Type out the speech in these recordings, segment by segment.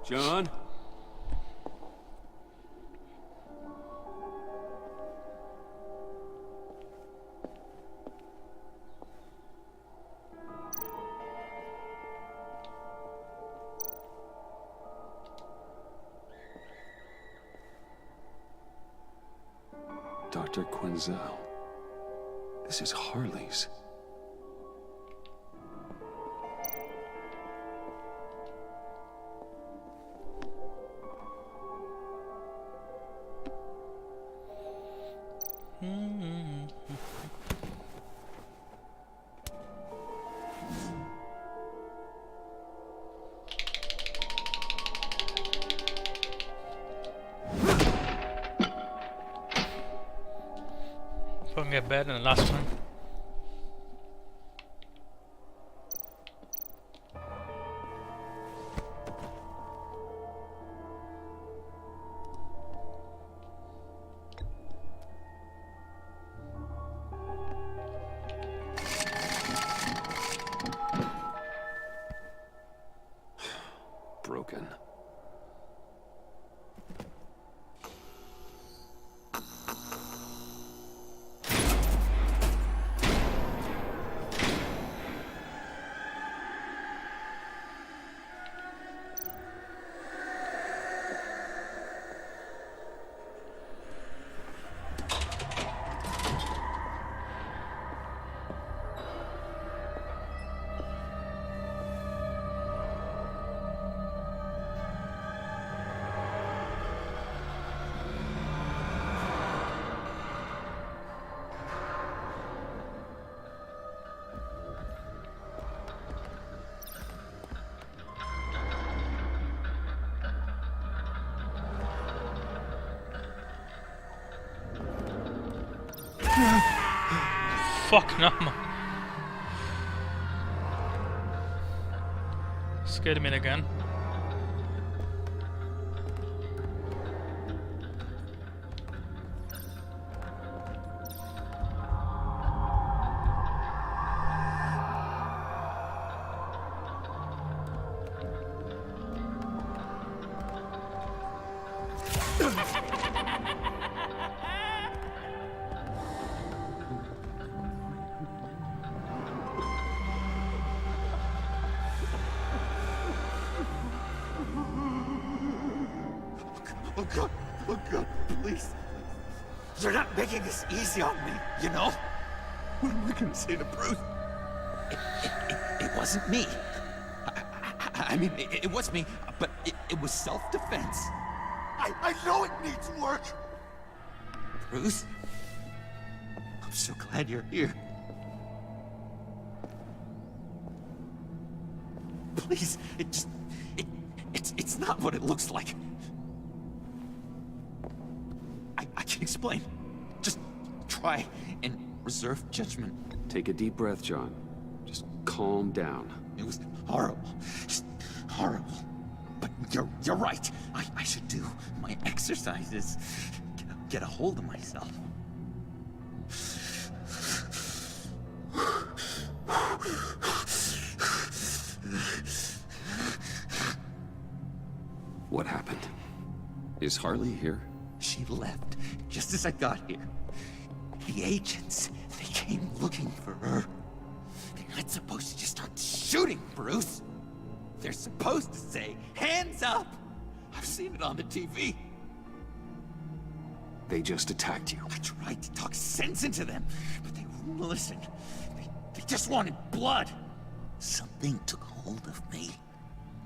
John? Dr. Quinzel. This is Harley's. Probably get better than the last one. Broken. Fuck no, man. Scared me again. Oh God, please. You're not making this easy on me, you know? What am I gonna say to Bruce? It wasn't me. I mean, it was me, but it was self-defense. I know it needs work. Bruce, I'm so glad you're here. Please, it's not what it looks like. I can explain. Just try and reserve judgment. Take a deep breath, John. Just calm down. It was horrible. Just horrible. But you're right. I should do my exercises. Get a hold of myself. What happened? Is Harley here? She left just as I got here. The agents, they came looking for her. They're not supposed to just start shooting, Bruce. They're supposed to say, hands up! I've seen it on the TV. They just attacked you. I tried to talk sense into them, but they wouldn't listen. They just wanted blood. Something took hold of me.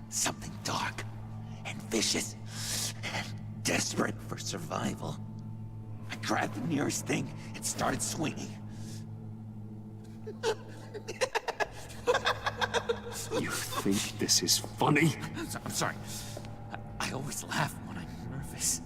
Something dark and vicious and desperate for survival. I grabbed the nearest thing and started swinging. You think this is funny? I'm sorry. I always laugh when I'm nervous.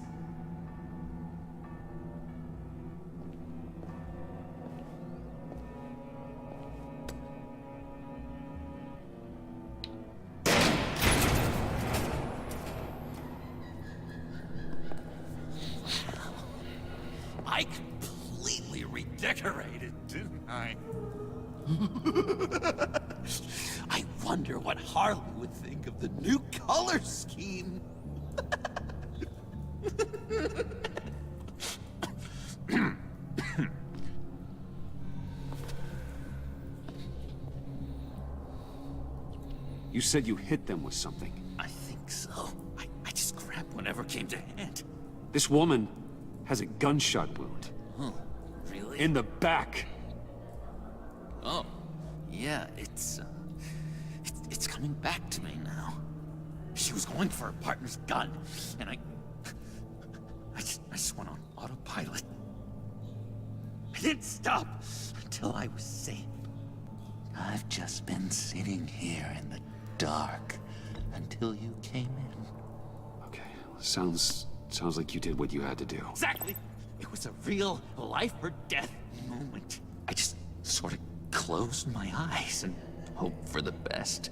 I completely redecorated, didn't I? I wonder what Harley would think of the new color scheme. You said you hit them with something. I think so. I just grabbed whatever came to hand. This woman has a gunshot wound. Oh, really? In the back. Oh, yeah, it's coming back to me now. She was going for her partner's gun, and I just went on autopilot. I didn't stop until I was safe. I've just been sitting here in the dark until you came in. Okay, sounds like you did what you had to do. Exactly. It was a real life or death moment. I just sort of closed my eyes and hoped for the best.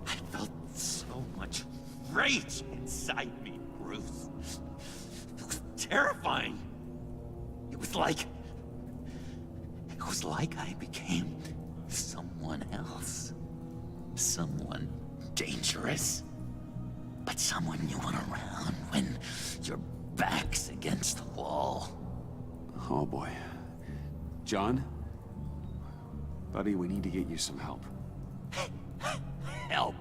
I felt so much rage inside me, Bruce. It was terrifying. It was like I became someone else. Someone dangerous. But someone you want around when your back's against the wall. Oh boy. John? Buddy, we need to get you some help. Help?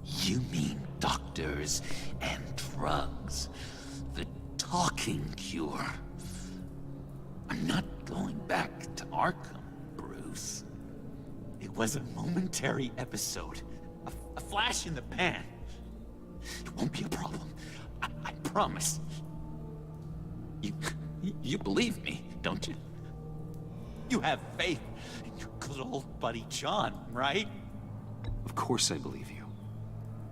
You mean doctors and drugs? The talking cure? I'm not going back to Arkham, Bruce. It was a momentary episode. A flash in the pan. It won't be a problem. I promise. You believe me, don't you? You have faith in your good old buddy John, right? Of course I believe you.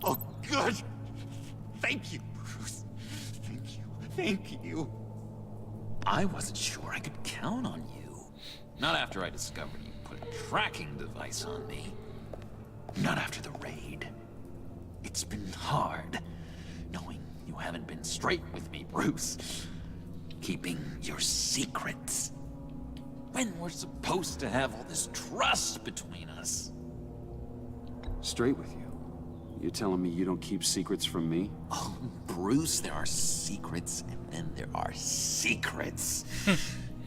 Oh, good. Thank you, Bruce. Thank you. Thank you. I wasn't sure I could count on you. Not after I discovered you put a tracking device on me. Not after the raid. It's been hard, knowing you haven't been straight with me, Bruce. Keeping your secrets. When we're supposed to have all this trust between us. Straight with you. You're telling me you don't keep secrets from me? Oh, Bruce, there are secrets, and then there are secrets.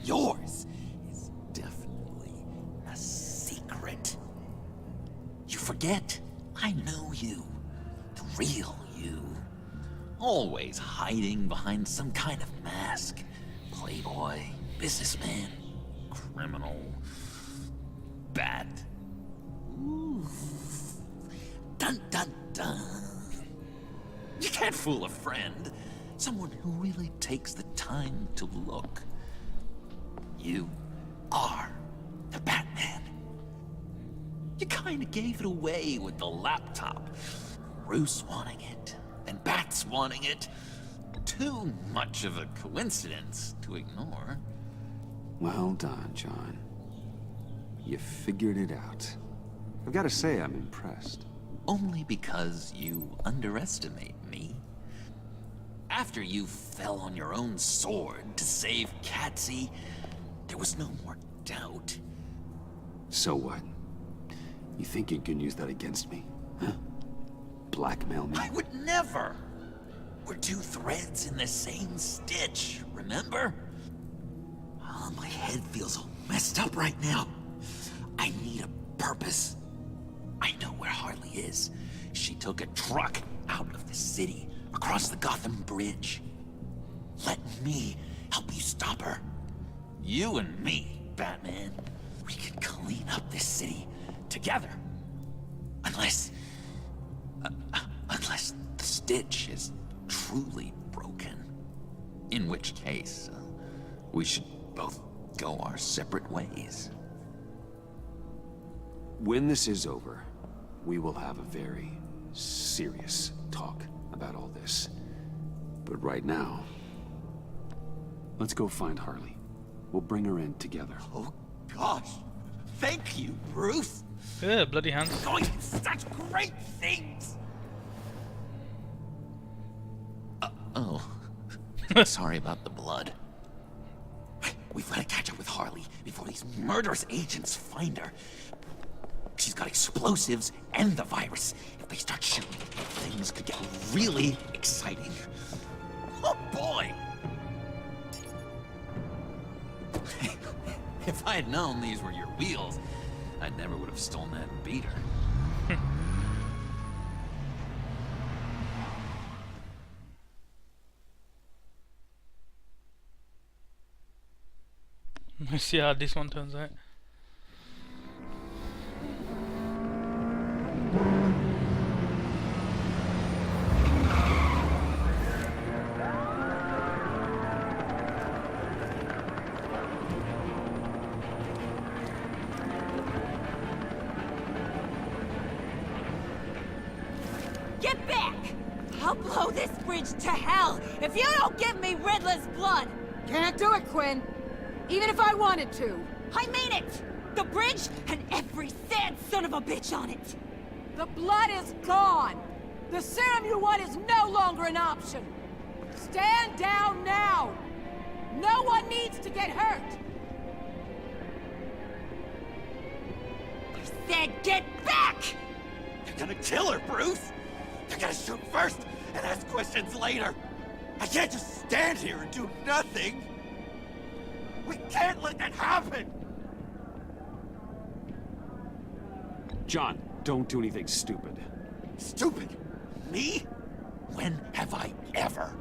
Yours is definitely a secret. You forget? I know you. The real you. Always hiding behind some kind of mask. Playboy, businessman, criminal, bat. Ooh. Dun dun dun. You can't fool a friend. Someone who really takes the time to look. You are the Batman. You kinda gave it away with the laptop. Bruce wanting it, and Bats wanting it. Too much of a coincidence to ignore. Well done, John. You figured it out. I've got to say, I'm impressed. Only because you underestimate me. After you fell on your own sword to save Catsy, there was no more doubt. So what? You think you can use that against me? Huh? Blackmail me? I would never! We're two threads in the same stitch, remember? Oh, my head feels all messed up right now. I need a purpose. I know where Harley is. She took a truck out of the city, across the Gotham Bridge. Let me help you stop her. You and me, Batman. We can clean up this city together. Unless the stitch is truly broken. In which case, we should both go our separate ways. When this is over, we will have a very serious talk about all this. But right now, let's go find Harley. We'll bring her in together. Oh, gosh. Thank you, Bruce. Yeah, bloody hands. You're going to do such great things. Oh. Sorry about the blood. We've got to catch up with Harley before these murderous agents find her. She's got explosives and the virus. If they start shooting, things could get really exciting. Oh boy! If I had known these were your wheels, I never would have stolen that beater. Let's see how this one turns out. Get back! I'll blow this bridge to hell if you don't give me Riddler's blood! Can't do it, Quinn. Even if I wanted to. I mean it! The bridge and every sad son of a bitch on it! The blood is gone! The serum you want is no longer an option! Stand down now! No one needs to get hurt! I said get back! They're gonna kill her, Bruce! They're gonna shoot first and ask questions later! I can't just stand here and do nothing! We can't let that happen! John, don't do anything stupid. Stupid? Me? When have I ever?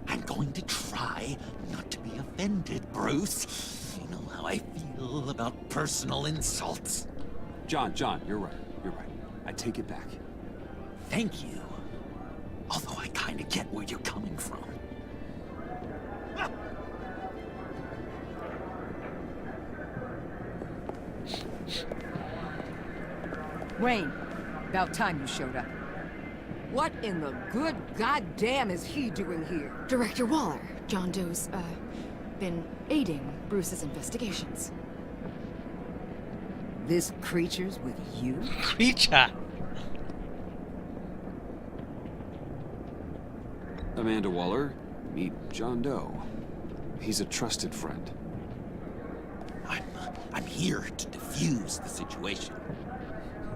I'm going to try not to be offended, Bruce. You know how I feel about personal insults. John, you're right. You're right. I take it back. Thank you. Although I kinda get where you're coming from. Wayne, about time you showed up. What in the good goddamn is he doing here? Director Waller, John Doe's, been aiding Bruce's investigations. This creature's with you? Creature. Amanda Waller, meet John Doe. He's a trusted friend. I'm here to defuse the situation.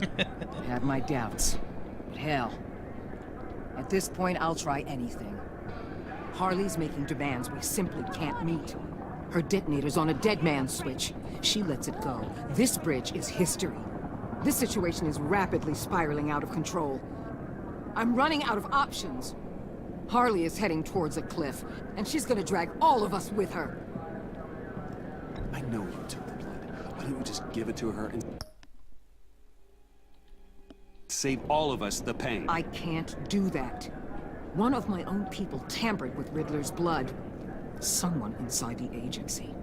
I have my doubts. But hell, at this point I'll try anything. Harley's making demands we simply can't meet. Her detonator's on a dead man's switch. She lets it go. This bridge is history. This situation is rapidly spiraling out of control. I'm running out of options. Harley is heading towards a cliff, and she's gonna drag all of us with her. I know you took the blood. Why don't you just give it to her and save all of us the pain? I can't do that. One of my own people tampered with Riddler's blood. Someone inside the agency.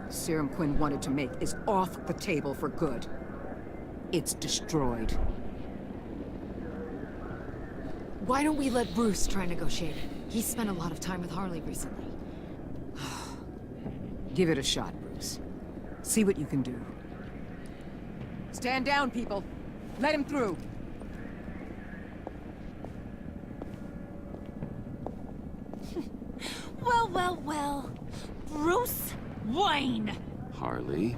Serum Quinn wanted to make is off the table for good. It's destroyed. Why don't we let Bruce try negotiating? He's spent a lot of time with Harley recently. Give it a shot, Bruce. See what you can do. Stand down, people. Let him through. Well. Bruce Wayne! Harley?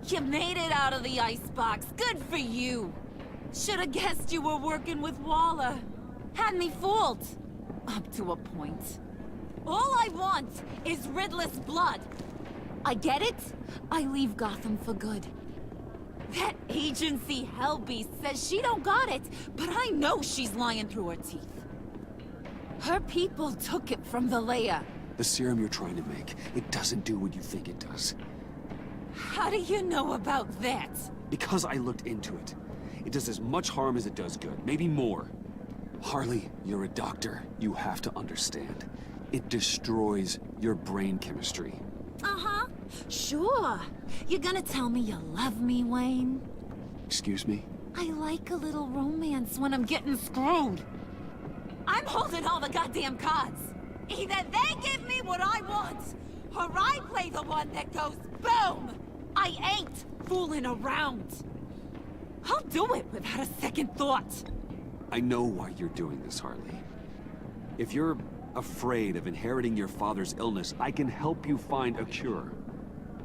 You made it out of the icebox. Good for you. Should've guessed you were working with Waller. Had me fooled. Up to a point. All I want is Riddler's blood. I get it. I leave Gotham for good. That agency hellbeast says she don't got it, but I know she's lying through her teeth. Her people took it from the lair. The serum you're trying to make, it doesn't do what you think it does. How do you know about that? Because I looked into it. It does as much harm as it does good, maybe more. Harley, you're a doctor. You have to understand. It destroys your brain chemistry. Uh-huh. Sure. You're gonna tell me you love me, Wayne? Excuse me? I like a little romance when I'm getting screwed. I'm holding all the goddamn cards. Either they give me what I want, or I play the one that goes boom! I ain't fooling around. I'll do it without a second thought. I know why you're doing this, Harley. If you're afraid of inheriting your father's illness, I can help you find a cure.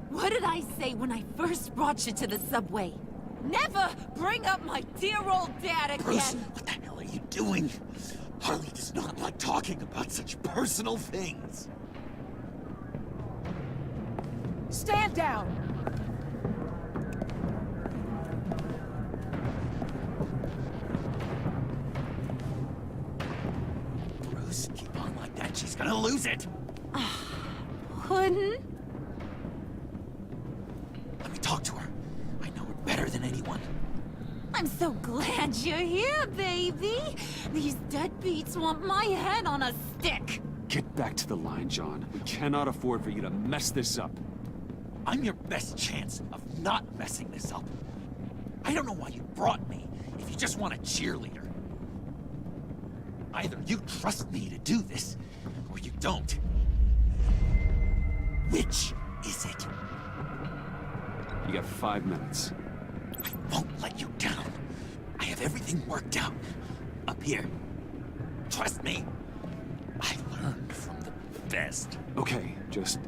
What did I say when I first brought you to the subway? Never bring up my dear old dad again! Bruce, what the hell are you doing? Harley does not like talking about such personal things. Stand down! Bruce, keep on like that. She's gonna lose it. Puddin'? Let me talk to her. I know her better than anyone. I'm so glad you're here, baby! These deadbeats want my head on a stick! Get back to the line, John. We cannot afford for you to mess this up. I'm your best chance of not messing this up. I don't know why you brought me if you just want a cheerleader. Either you trust me to do this, or you don't. Which is it? You got 5 minutes. I won't let you down. I have everything worked out. Up here. Trust me. I learned from the best. Okay, just...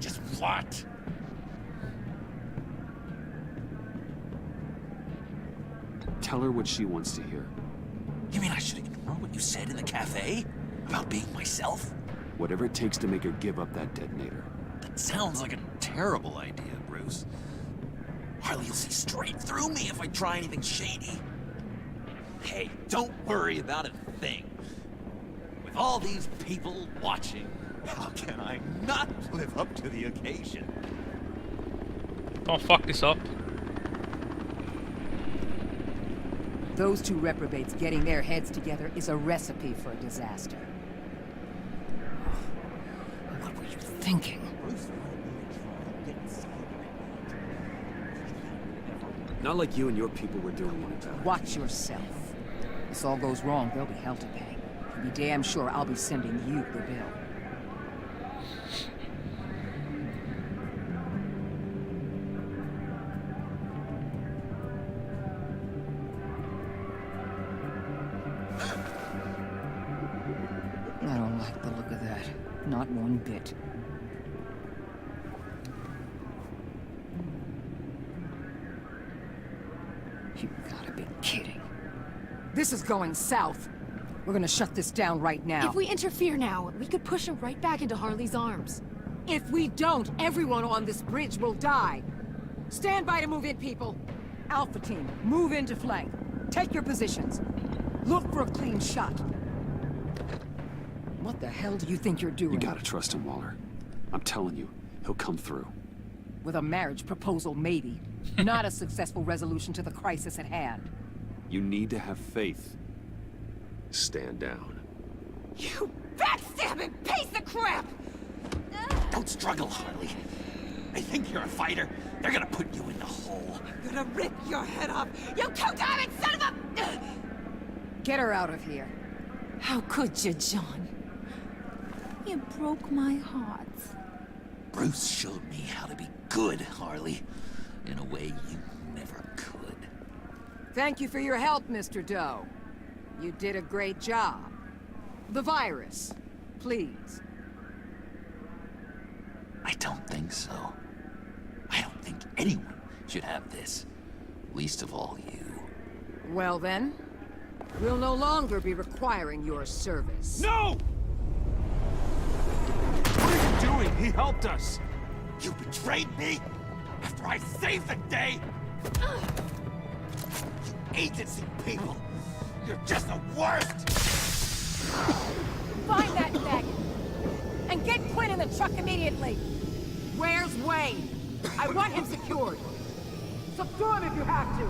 Just what? tell her what she wants to hear. You mean I should ignore what you said in the cafe? About being myself? Whatever it takes to make her give up that detonator. That sounds like a terrible idea, Bruce. Harley will see straight through me if I try anything shady. Hey, don't worry about a thing. With all these people watching, how can I not live up to the occasion? Don't fuck this up. Those two reprobates getting their heads together is a recipe for a disaster. What were you thinking? Not like you and your people were doing any better. Watch yourself. If this all goes wrong, there'll be hell to pay. And be damn sure I'll be sending you the bill. I don't like the look of that. Not one bit. You gotta be kidding. This is going south. We're gonna shut this down right now. If we interfere now, we could push him right back into Harley's arms. If we don't, everyone on this bridge will die. Stand by to move in, people. Alpha team, move into flank. Take your positions. Look for a clean shot. What the hell do you think you're doing? You gotta trust him, Waller. I'm telling you, he'll come through. With a marriage proposal, maybe. Not a successful resolution to the crisis at hand. You need to have faith. Stand down. You backstabbing piece of crap! Don't struggle, Harley. They think you're a fighter. They're gonna put you in the hole. I'm gonna rip your head off, you two-diamond son of a... Get her out of here. How could you, John? You broke my heart. Bruce showed me how to be good, Harley. In a way you never could. Thank you for your help, Mr. Doe. You did a great job. The virus, please. I don't think so. I don't think anyone should have this. Least of all you. Well then, we'll no longer be requiring your service. No! What are you doing? He helped us! You betrayed me after I saved the day! You agency people! You're just the worst! Find that faggot! And get Quinn in the truck immediately! Where's Wayne? I want him secured! Subdue him if you have to!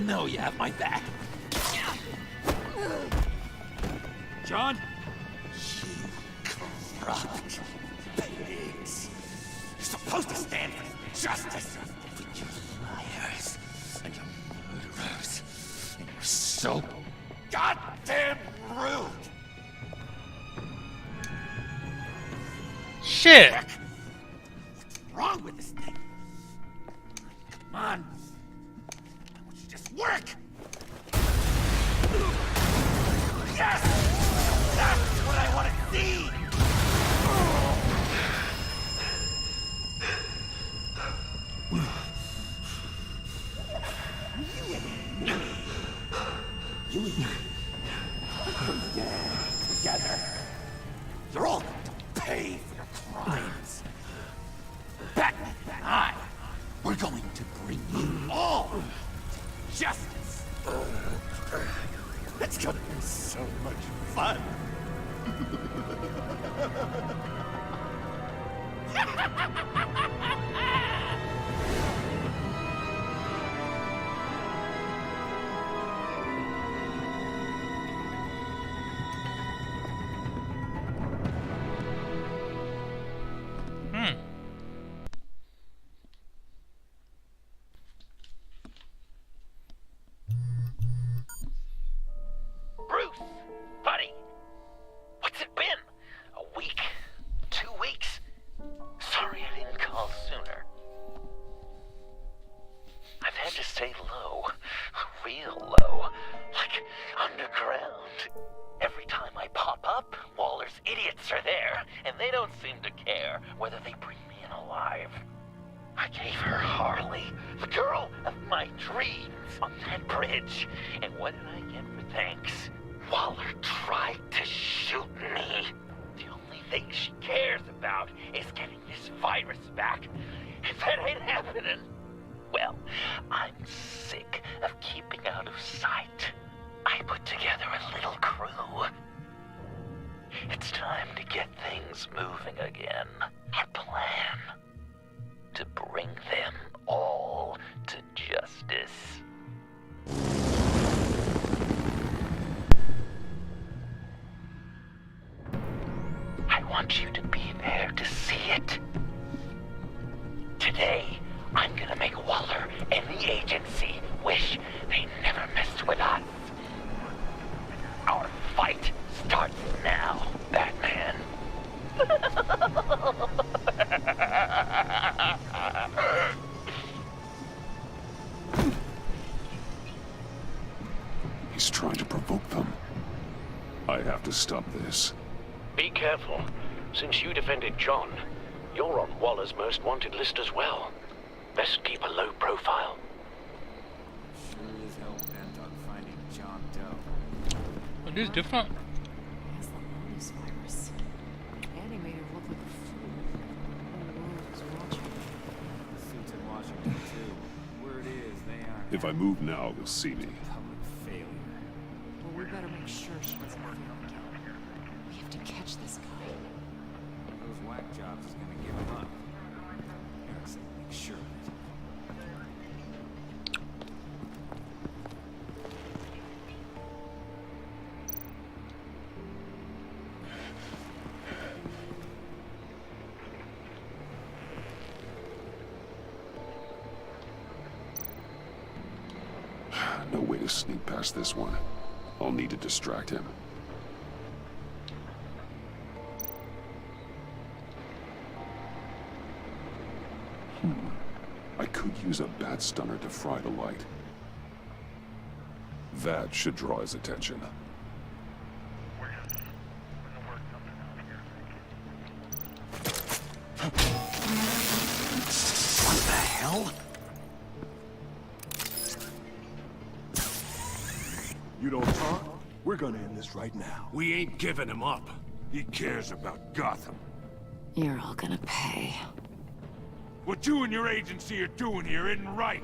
know you have my back. John? You corrupt pigs. You're supposed to stand for justice. But you're liars. And you're murderers. And you're so goddamn rude. Shit! What's wrong with this thing? Come on. Why don't you just work? Yes! That's what I want to see! You and me. Yeah, together. You're all going to pay for your crimes. Batman and I, we're going to bring you all justice. It's gonna be so much fun. Bruce, buddy, what's it been? A week? 2 weeks? Sorry I didn't call sooner. I've had to stay low, real low, like underground. Every time I pop up, Waller's idiots are there, and they don't seem to care whether they bring me in alive. I gave her Harley, the girl of my dreams, on that bridge, and what did I get for thanks? Waller tried to shoot me. The only thing she cares about is getting this virus back. If that ain't happening, well, I'm sick of keeping out of sight. I put together a little crew. It's time to get things moving again. Our plan: to bring them all to justice. I want you to be there to see it. Today, I'm gonna make Waller and the agency wish they never messed with us. Our fight starts now, Batman. He's trying to provoke them. I have to stop this. Be careful. Since you defended John, you're on Waller's most wanted list as well. Best keep a low profile. Sure is hell bent on finding John Doe. Well, this is different. Has the longest virus. Annie made her look like a fool. The whole world was watching. Suits in Washington, too. Word is, they aren't If I move now, you'll see me. public failure. Well, we better make sure she doesn't feel again. We have to catch this guy. Those whack jobs is gonna give him up. Eric's gonna make sure of it. No way to sneak past this one. I'll need to distract him. I could use a bat stunner to fry the light. That should draw his attention. What the hell? You don't talk? We're gonna end this right now. We ain't giving him up. He cares about Gotham. You're all gonna pay. What you and your agency are doing here isn't right.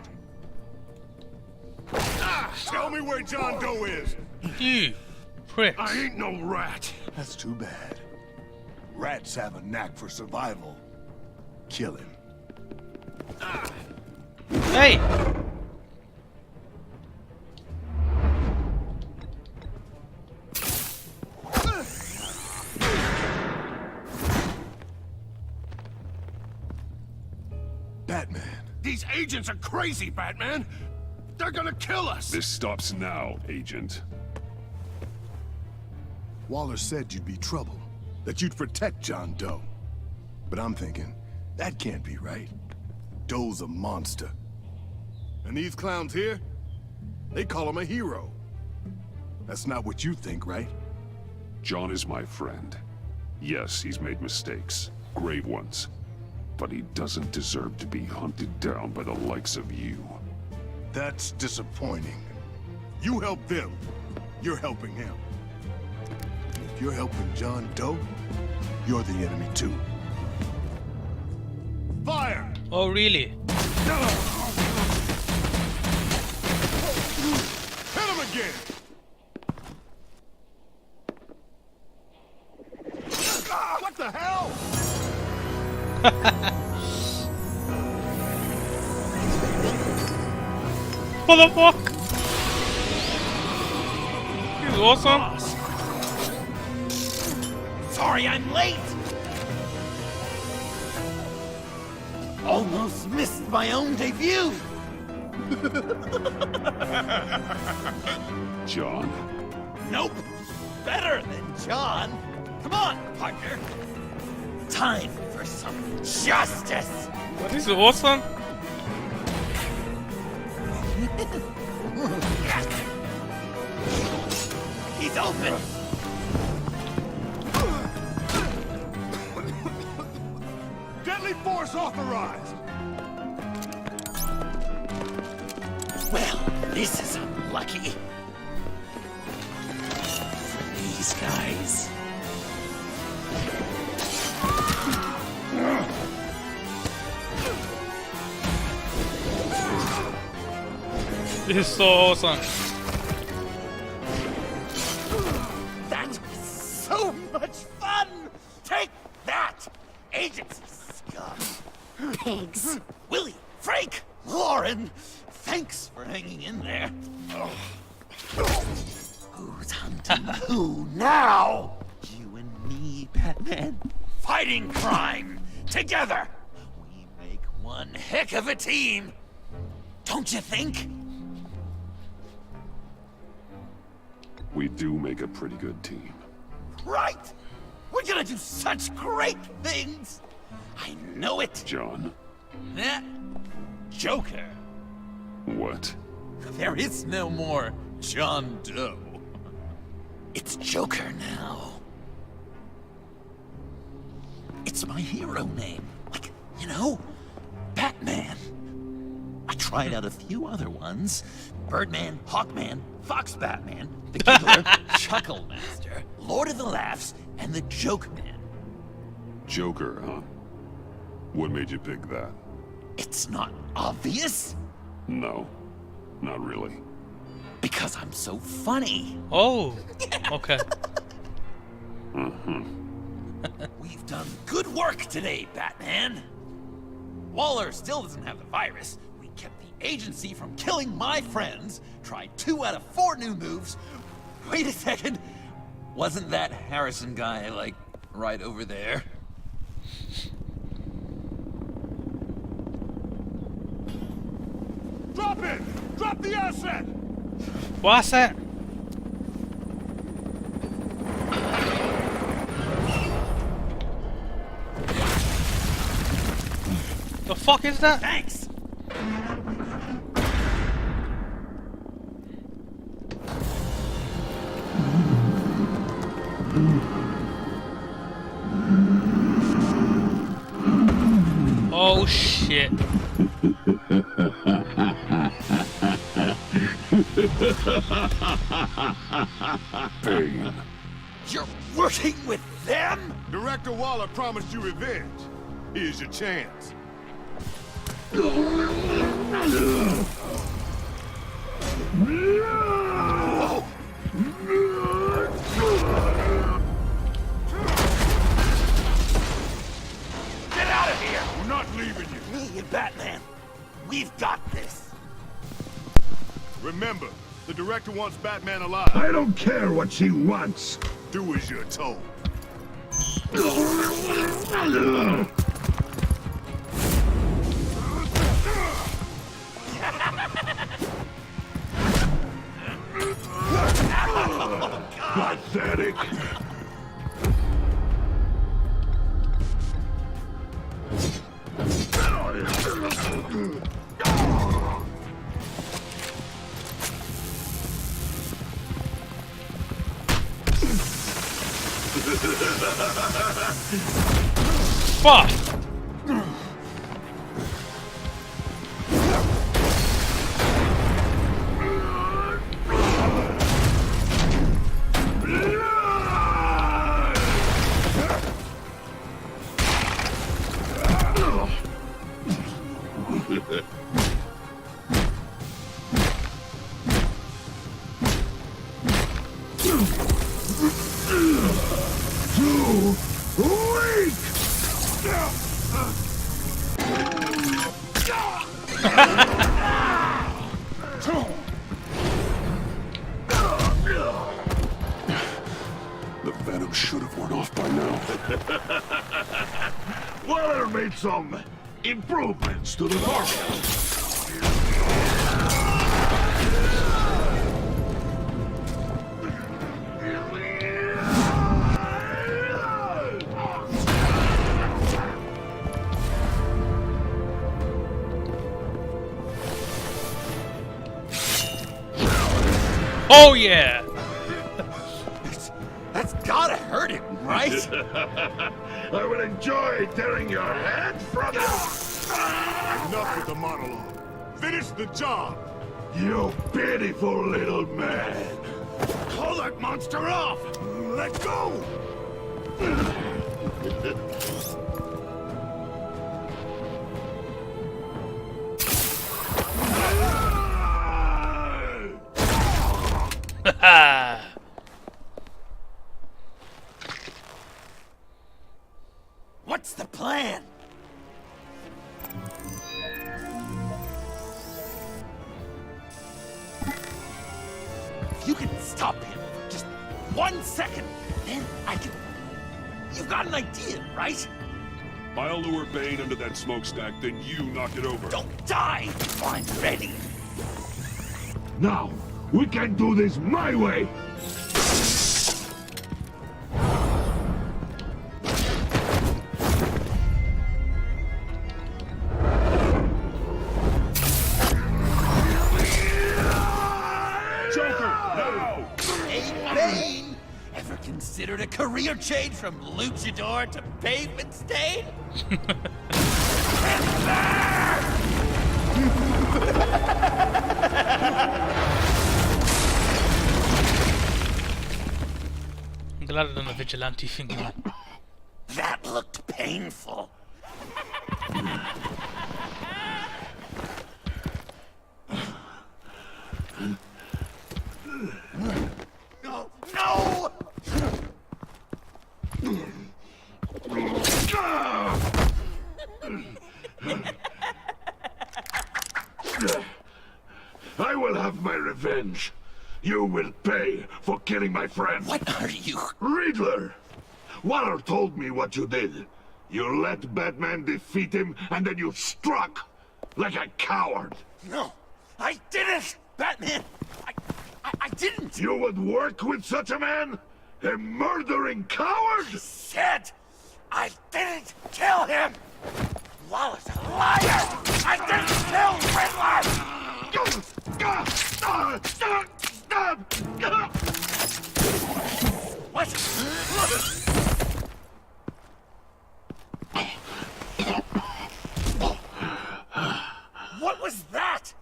Ah! Tell me where John Doe is! You pricks. I ain't no rat. That's too bad. Rats have a knack for survival. Kill him. Hey! Batman. These agents are crazy, Batman. They're gonna kill us. This stops now, Agent. Waller said you'd be trouble, that you'd protect John Doe. But I'm thinking, that can't be right. Doe's a monster. And these clowns here, they call him a hero. That's not what you think, right? John is my friend. Yes, he's made mistakes, grave ones. But he doesn't deserve to be hunted down by the likes of you. That's disappointing. You help them, you're helping him. If you're helping John Doe, you're the enemy too. Fire! Oh, really? Hit him again! What the hell? What the fuck? He's awesome. Sorry I'm late! Almost missed my own debut! John? Nope! Better than John! Come on, partner! Time for some justice! What is awesome? He's open! Deadly force authorized! Well, this is unlucky. These guys. This is so awesome. That was so much fun! Take that, agency scum! Pigs. Willie, Frank, Lauren, thanks for hanging in there. Who's hunting who now? You and me, Batman. Fighting crime together. We make one heck of a team. Don't you think? We do make a pretty good team. Right? We're gonna do such great things. I know it. John? Eh? Joker. What? There is no more John Doe. It's Joker now. It's my hero name. Like, you know, Batman. I tried out a few other ones. Birdman, Hawkman, Fox Batman, the Giggler, Chuckle Master, Lord of the Laughs, and the Joke Man. Joker, huh? What made you pick that? It's not obvious. No, not really. Because I'm so funny. Oh, okay. We've done good work today, Batman. Waller still doesn't have the virus. We kept the agency from killing my friends. Tried 2 out of 4 new moves. Wait a second. Wasn't that Harrison guy, like, right over there? Drop it! Drop the asset! What's that? The fuck is that? Thanks! Oh shit. Pain. You're working with them? Director Waller promised you revenge. Here's your chance. Get out of here! We're not leaving you. Me and Batman, we've got this. Remember, the director wants Batman alive. I don't care what she wants. Do as you're told. Fuck! The venom should have worn off by now. Waller made some improvements to the formula. Oh yeah! That's gotta hurt him, right? I will enjoy tearing your head from you. Enough with the monologue. Finish the job. You pitiful little man. Call that monster off. Let go. What's the plan? If you can stop him for just 1 second, then I can... You've got an idea, right? I'll lure Bane under that smokestack, then you knock it over. Don't die if I'm ready. Now, we can do this my way. Considered a career change from luchador to pavement stain? I'm glad I've done a vigilante thing, man. That looked painful. No! No! I will have my revenge. You will pay for killing my friend. What are you? Riddler! Waller told me what you did. You let Batman defeat him, and then you struck like a coward. No, I didn't! Batman! I didn't! You would work with such a man? A murdering coward? I said I didn't kill him! Waller's a liar! I didn't kill Riddler! What? What was that?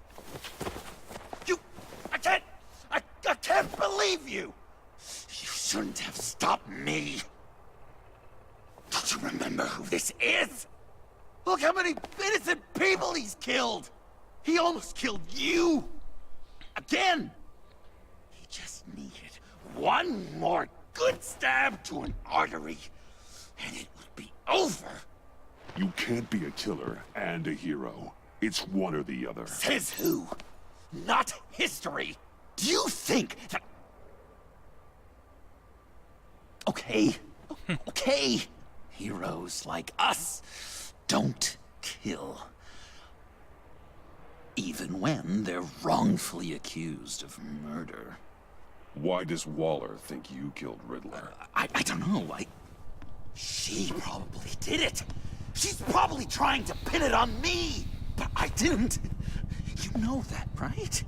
I can't believe you! You shouldn't have stopped me. Don't you remember who this is? Look how many innocent people he's killed! He almost killed you! Again! He just needed one more good stab to an artery, and it would be over. You can't be a killer and a hero. It's one or the other. Says who? Not history. Do you think that... Okay. Okay. Heroes like us don't kill. Even when they're wrongfully accused of murder. Why does Waller think you killed Riddler? I don't know. She probably did it. She's probably trying to pin it on me. But I didn't. You know that, right?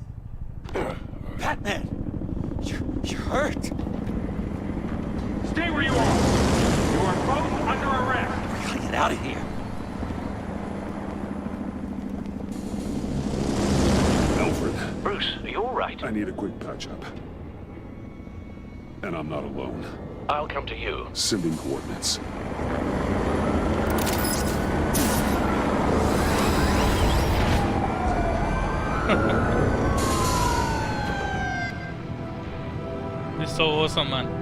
Batman, you're hurt. Stay where you are. You are both under arrest. We gotta get out of here. Alfred, Bruce, are you all right? I need a quick patch-up. And I'm not alone. I'll come to you. Sending coordinates. This is so awesome, man.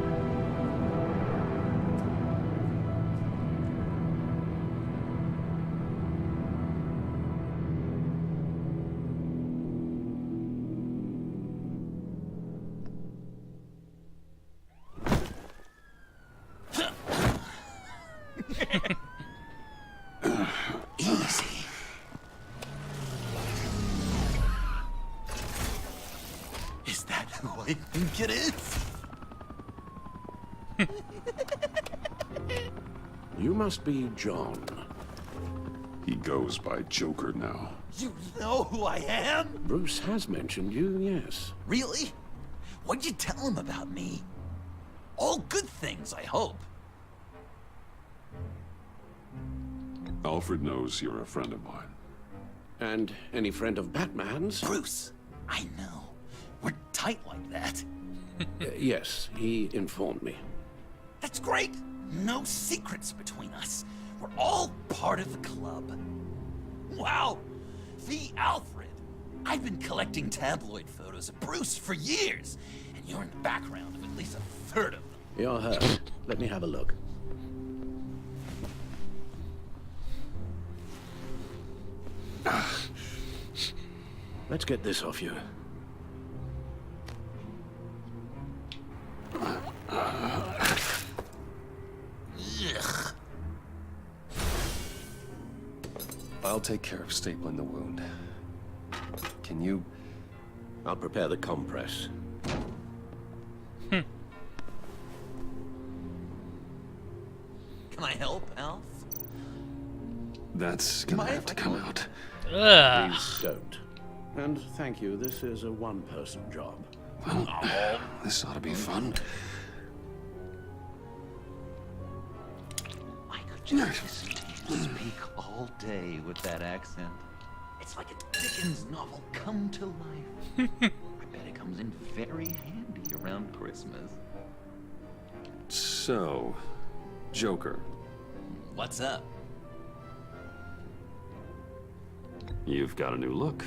Easy. Is that who I think it is? You must be John. He goes by Joker now. You know who I am? Bruce has mentioned you, yes. Really? What'd you tell him about me? All good things, I hope. Alfred knows you're a friend of mine. And any friend of Batman's? Bruce, I know. We're tight like that. Yes, he informed me. That's great. No secrets between us. We're all part of the club. Wow, the Alfred. I've been collecting tabloid photos of Bruce for years, and you're in the background of at least a third of them. You're hurt. Let me have a look. Let's get this off you. Ugh. I'll take care of stapling the wound. Can you... I'll prepare the compress. Can I help, Alf? That's gonna have to come out. Ugh. Please don't. And thank you, this is a one-person job. Well, this ought to be fun. I could just listen to you speak all day with that accent. It's like a Dickens novel come to life. I bet it comes in very handy around Christmas. So, Joker, What's up? you've got a new look.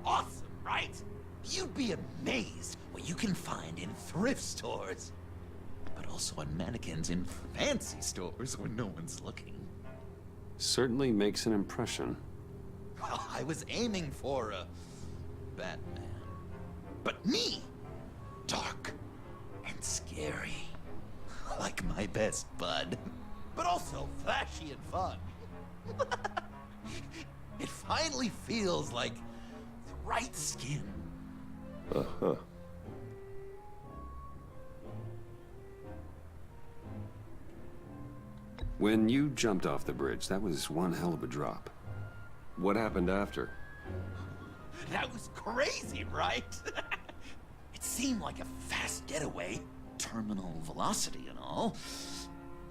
Awesome, right? You'd be amazed what you can find in thrift stores. But also on mannequins in fancy stores when no one's looking. Certainly makes an impression. Well, I was aiming for a Batman. But me, dark and scary. Like my best bud. But also flashy and fun. It finally feels like the right skin. Uh-huh. When you jumped off the bridge, that was one hell of a drop. What happened after? That was crazy, right? It seemed like a fast getaway, terminal velocity and all.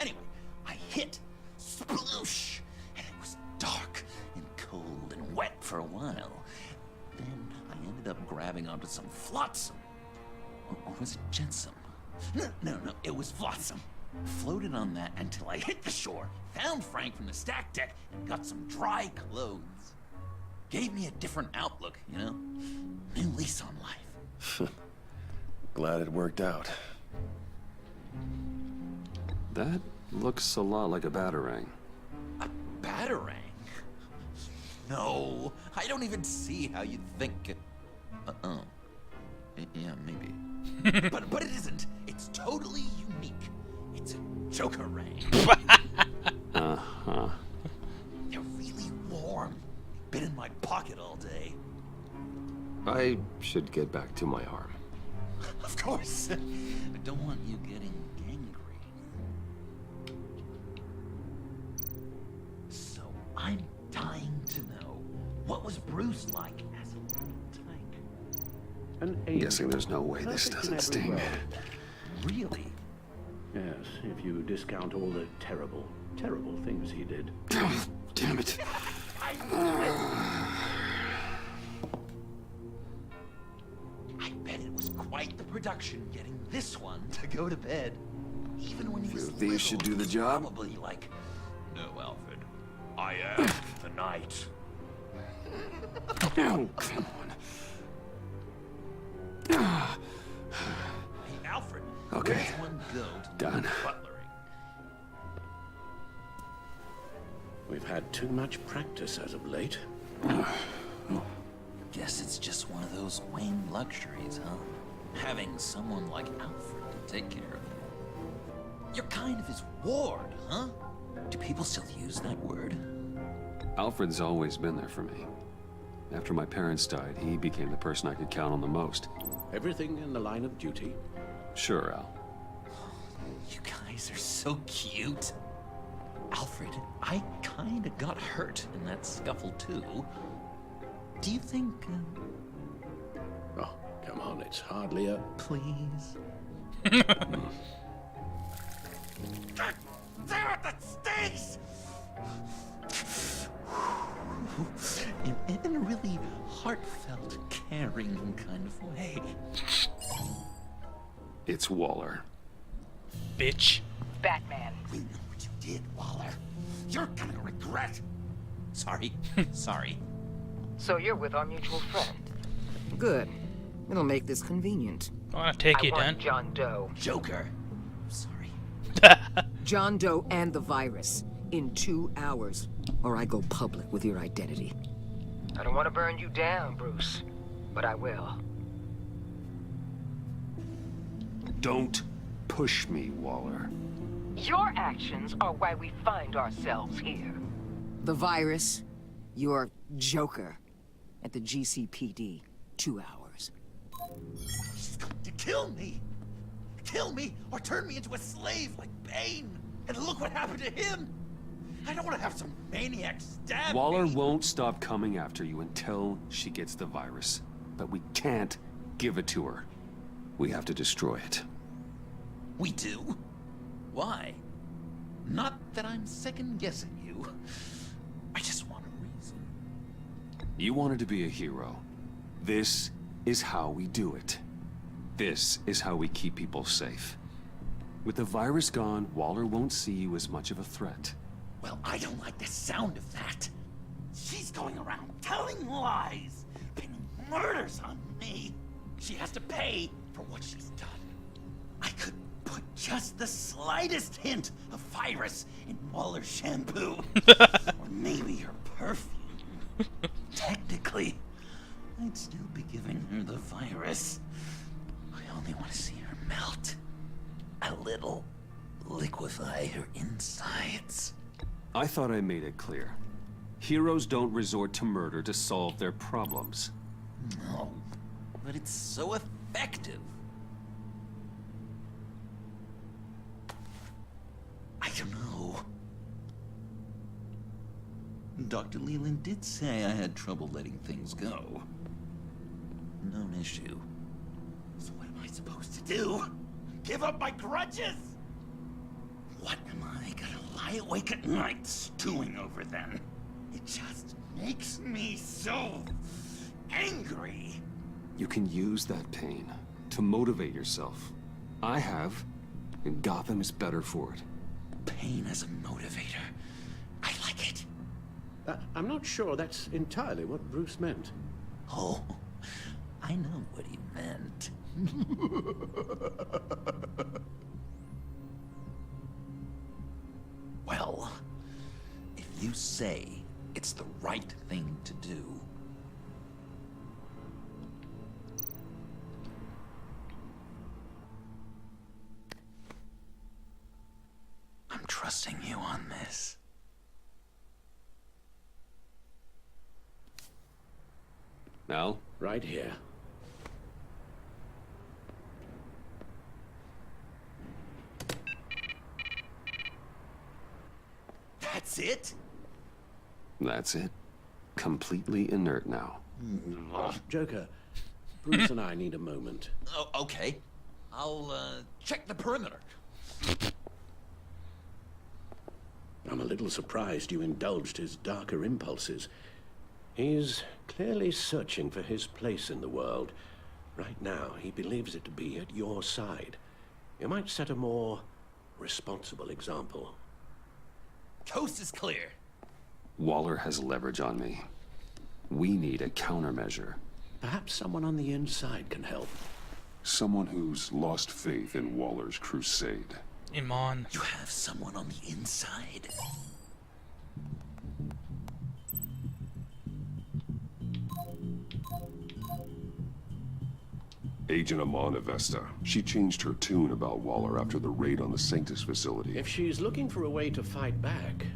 Anyway, I hit, sploosh, and it was dark and cold and wet for a while. Then I ended up grabbing onto some flotsam. Or was it jetsam? No, it was flotsam. Floated on that until I hit the shore, found Frank from the stack deck, and got some dry clothes. Gave me a different outlook, you know? New lease on life. Glad it worked out. That looks a lot like a batarang. A batarang? No, I don't even see how you'd think it... Yeah, maybe. but it isn't. It's totally unique. It's a Joker-rang. Uh-huh. They're really warm. Been in my pocket all day. I should get back to my arm. Of course. I don't want you getting gangrene. So I'm dying to know What was Bruce like as a tank? An I'm guessing there's no way angel, this perfect in doesn't every sting. way. Really? Yes, if you discount all the terrible, terrible things he did. Oh, damn it. I bet it was quite the production getting this one to go to bed. Even when he was These should do the job. Probably like, no, Alfred. I am the knight. Oh, come on. Hey, Alfred. Okay. Where's one go to Done. do butlering? We've had too much practice as of late. Guess it's just one of those Wayne luxuries, huh? Having someone like Alfred to take care of you. You're kind of his ward, huh? Do people still use that word? Alfred's always been there for me. After my parents died, he became the person I could count on the most. Everything in the line of duty. Sure, Al. You guys are so cute. Alfred, I kinda got hurt in that scuffle too. Do you think, Oh, come on, it's hardly a... please? God damn it, that stinks! In a really heartfelt, caring kind of way. It's Waller. Bitch. Batman. We know what you did, Waller. You're gonna regret. Sorry. Sorry. So you're with our mutual friend. Good. It'll make this convenient. I wanna take you down. John Doe. Joker. Sorry. John Doe and the virus in 2 hours, or I go public with your identity. I don't want to burn you down, Bruce, but I will. Don't push me, Waller. Your actions are why we find ourselves here. The virus, your Joker, at the GCPD, 2 hours. She's going to kill me. Kill me or turn me into a slave like Bane. And look what happened to him. I don't want to have some maniac stab Waller me. won't stop coming after you until she gets the virus. But we can't give it to her. We have to destroy it. We do? Why? Not that I'm second-guessing you. I just want a reason. You wanted to be a hero. This is how we do it. This is how we keep people safe. With the virus gone, Waller won't see you as much of a threat. Well, I don't like the sound of that. She's going around telling lies, pinning murders on me. She has to pay for what she's done. I could put just the slightest hint of virus in Waller's shampoo. Or maybe her perfume. Technically, I'd still be giving her the virus. I only want to see her melt. A little. Liquefy her insides. I thought I made it clear. Heroes don't resort to murder to solve their problems. No, but it's so effective. I don't know. Dr. Leland did say I had trouble letting things go. Known issue. So what am I supposed to do? Give up my grudges? What am I gonna lie awake at night stewing over then? It just makes me so angry. You can use that pain to motivate yourself. I have, and Gotham is better for it. Pain as a motivator. I like it. I'm not sure that's entirely what Bruce meant. Oh, I know what he meant. Well, if you say it's the right thing to do, I'm trusting you on this. Al? Right here. That's it? That's it. completely inert now. Joker, Bruce and I need a moment. Oh, okay. I'll, check the perimeter. I'm a little surprised you indulged his darker impulses. He's clearly searching for his place in the world. Right now, he believes it to be at your side. You might set a more responsible example. Coast is clear. Waller has leverage on me. We need a countermeasure. Perhaps someone on the inside can help. Someone who's lost faith in Waller's crusade. Iman. You have someone on the inside? Agent Amon Avesta. She changed her tune about Waller after the raid on the Sanctus facility. If she's looking for a way to fight back,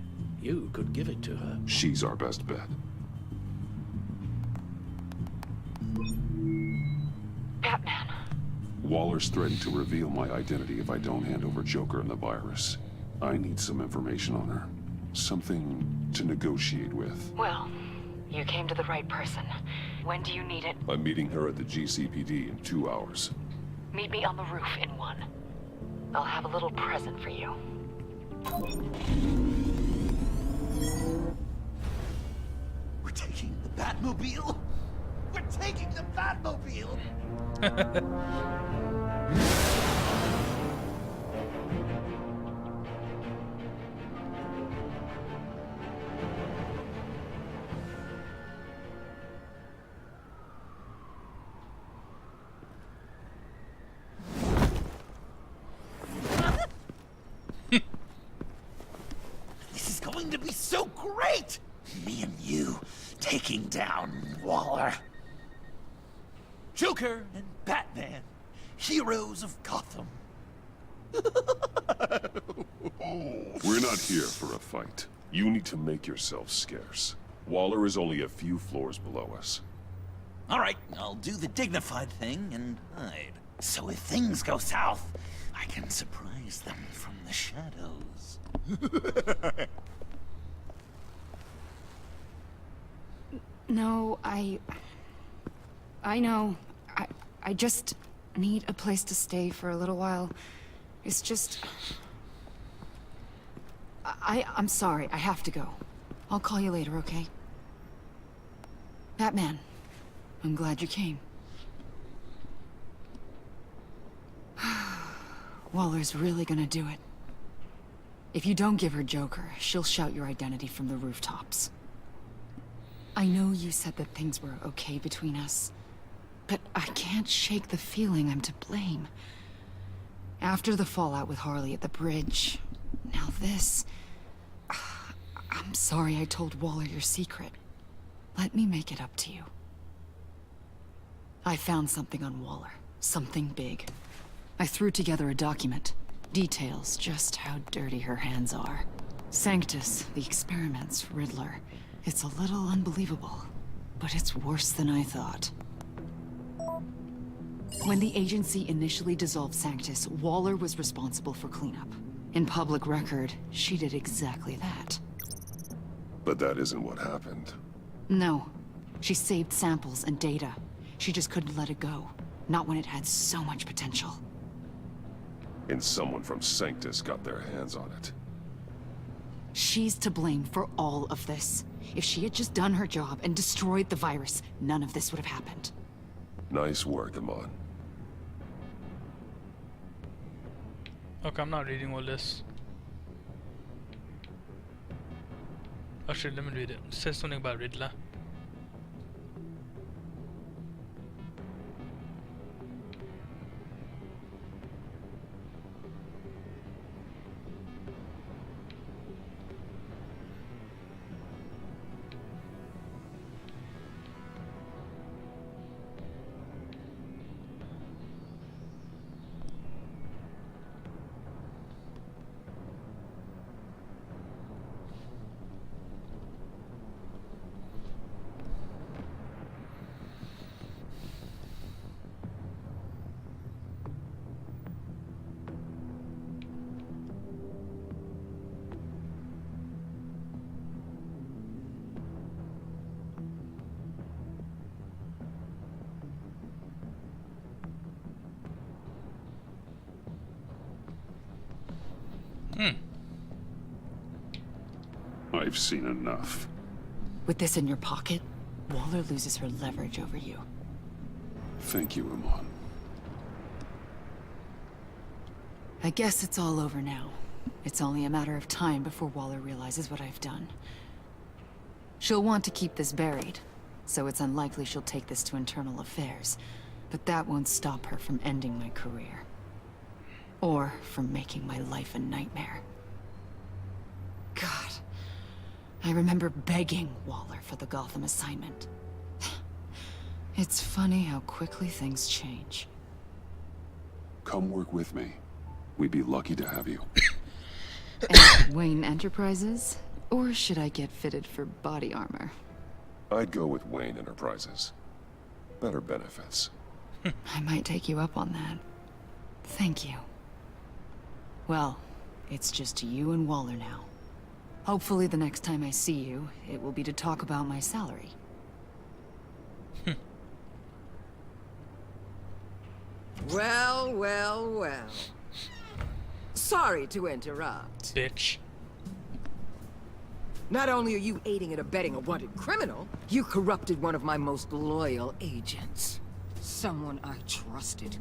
you could give it to her. She's our best bet. Batman. Waller's threatened to reveal my identity if I don't hand over Joker and the virus. I need some information on her. Something to negotiate with. Well, you came to the right person. When do you need it? I'm meeting her at the GCPD in 2 hours. Meet me on the roof in 1. I'll have a little present for you. We're taking the Batmobile? We're taking the Batmobile! This is going to be so great! Me and you taking down Waller. Joker and Batman, heroes of Gotham. We're not here for a fight. You need to make yourself scarce. Waller is only a few floors below us. All right, I'll do the dignified thing and hide. So if things go south, I can surprise them from the shadows. No, I know. I just need a place to stay for a little while. It's just... I'm sorry, I have to go. I'll call you later, okay? Batman, I'm glad you came. Waller's really gonna do it. If you don't give her Joker, she'll shout your identity from the rooftops. I know you said that things were okay between us, but I can't shake the feeling I'm to blame. After the fallout with Harley at the bridge, now this... I'm sorry I told Waller your secret. Let me make it up to you. I found something on Waller. Something big. I threw together a document. Details just how dirty her hands are. Sanctus, the experiments, Riddler. It's a little unbelievable, but it's worse than I thought. When the agency initially dissolved Sanctus, Waller was responsible for cleanup. In public record, she did exactly that. But that isn't what happened. No. She saved samples and data. She just couldn't let it go. Not when it had so much potential. And someone from Sanctus got their hands on it. She's to blame for all of this. If she had just done her job and destroyed the virus, none of this would have happened. Nice work, Amon. Okay, I'm not reading all this. Actually, let me read it. It says something about Riddler. I've seen enough. With this in your pocket, Waller loses her leverage over you. Thank you, Amon. I guess it's all over now. It's only a matter of time before Waller realizes what I've done. She'll want to keep this buried, so it's unlikely she'll take this to internal affairs. But that won't stop her from ending my career. Or from making my life a nightmare. God. I remember begging Waller for the Gotham assignment. It's funny how quickly things change. Come work with me. We'd be lucky to have you. At Wayne Enterprises? Or should I get fitted for body armor? I'd go with Wayne Enterprises. Better benefits. I might take you up on that. Thank you. Well, it's just you and Waller now. Hopefully the next time I see you, it will be to talk about my salary. Well, well, well. Sorry to interrupt. Bitch. Not only are you aiding and abetting a wanted criminal, you corrupted one of my most loyal agents. Someone I trusted.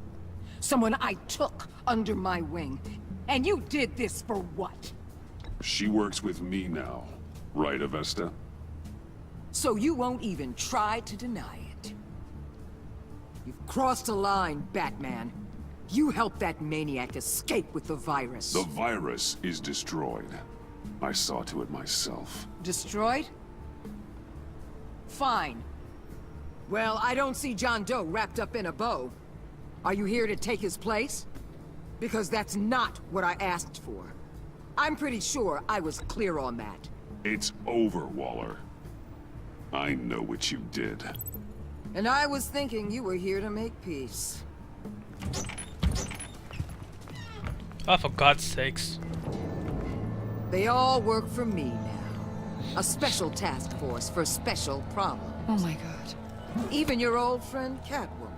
Someone I took under my wing. And you did this for what? She works with me now, right, Avesta? So you won't even try to deny it. You've crossed a line, Batman. You helped that maniac escape with the virus. The virus is destroyed. I saw to it myself. Destroyed? Fine. Well, I don't see John Doe wrapped up in a bow. Are you here to take his place? Because that's not what I asked for. I'm pretty sure I was clear on that. It's over, Waller. I know what you did. And I was thinking you were here to make peace. Oh, for God's sakes. They all work for me now. A special task force for special problems. Oh my God. Even your old friend Catwoman.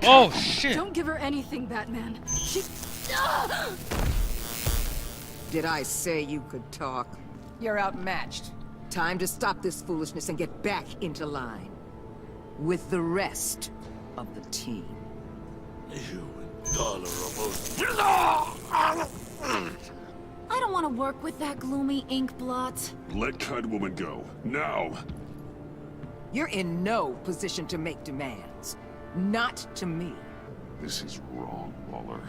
Oh shit! Don't give her anything, Batman. She... Did I say you could talk? You're outmatched. Time to stop this foolishness and get back into line. With the rest of the team. You intolerable... I don't want to work with that gloomy ink blot. Let Catwoman go, now! You're in no position to make demands. Not to me. This is wrong, Waller.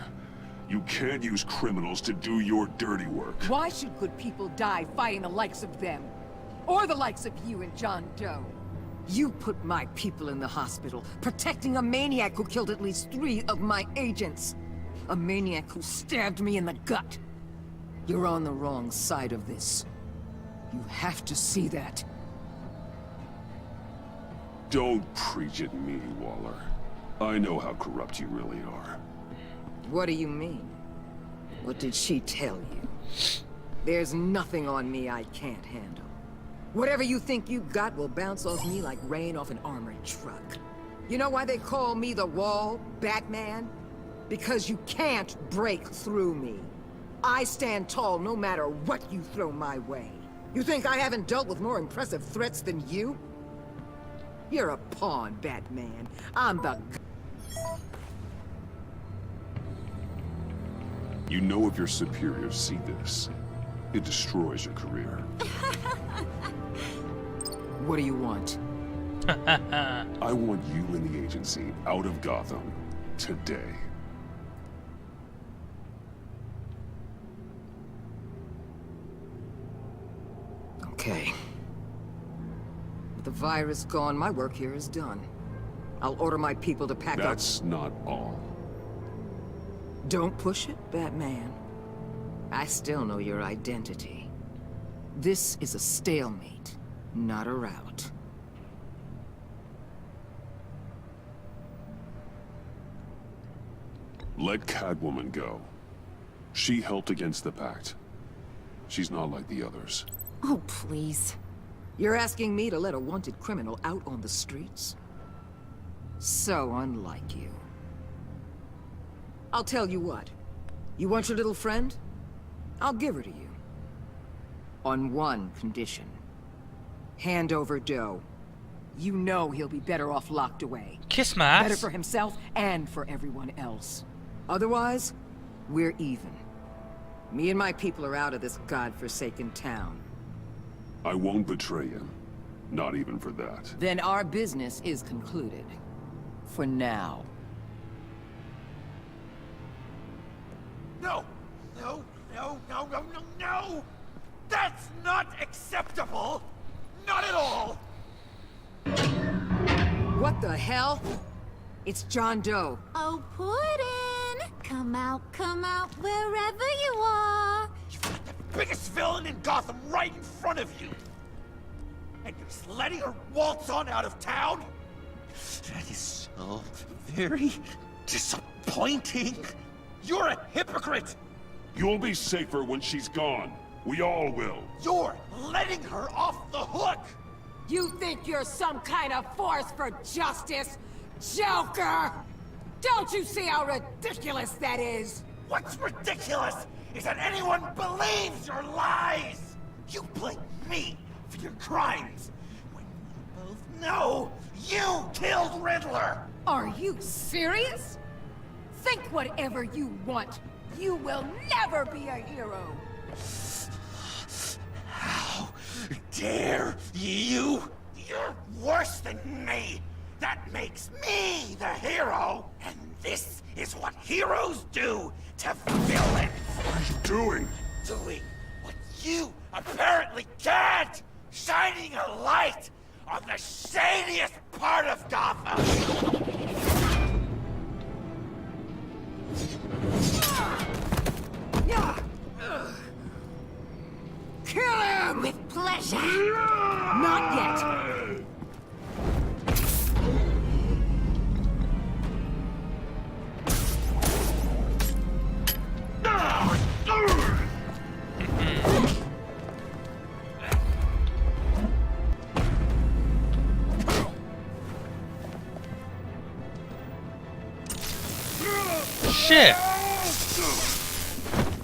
You can't use criminals to do your dirty work. Why should good people die fighting the likes of them? Or the likes of you and John Doe? You put my people in the hospital, protecting a maniac who killed at least 3 of my agents. A maniac who stabbed me in the gut. You're on the wrong side of this. You have to see that. Don't preach at me, Waller. I know how corrupt you really are. What do you mean? What did she tell you? There's nothing on me I can't handle. Whatever you think you got will bounce off me like rain off an armored truck. You know why they call me the Wall, Batman? Because you can't break through me. I stand tall no matter what you throw my way. You think I haven't dealt with more impressive threats than you? You're a pawn, Batman. I'm the... You know if your superiors see this, it destroys your career. What do you want? I want you and the agency out of Gotham today. Okay. With the virus gone, my work here is done. I'll order my people to pack up. That's not all. Don't push it, Batman. I still know your identity. This is a stalemate, not a rout. Let Catwoman go. She helped against the Pact. She's not like the others. Oh, please. You're asking me to let a wanted criminal out on the streets? So unlike you. I'll tell you what. You want your little friend? I'll give her to you. On one condition. Hand over Doe. You know he'll be better off locked away. Kiss my ass. Better for himself and for everyone else. Otherwise, we're even. Me and my people are out of this godforsaken town. I won't betray him. Not even for that. Then our business is concluded. For now. No! No, no, no, no, no, no! That's not acceptable! Not at all! What the hell? It's John Doe. Oh, Puddin'! Come out, wherever you are! You've got the biggest villain in Gotham right in front of you! And you're just letting her waltz on out of town? That is so very disappointing. You're a hypocrite! You'll be safer when she's gone. We all will. You're letting her off the hook! You think you're some kind of force for justice, Joker? Don't you see how ridiculous that is? What's ridiculous is that anyone believes your lies! You blame me for your crimes, when we both know you killed Riddler! Are you serious? Think whatever you want. You will never be a hero. How dare you? You're worse than me! That makes me the hero! And this is what heroes do to villains! What are you doing? Doing what you apparently can't! Shining a light on the shadiest part of Gotham! Kill him! With pleasure! Not yet! Shit!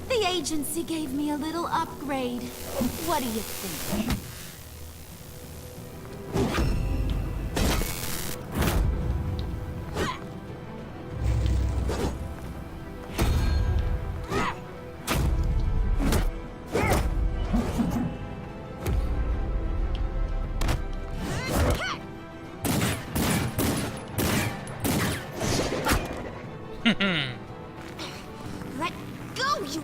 The agency gave me a little upgrade. What do you think? Let go, you...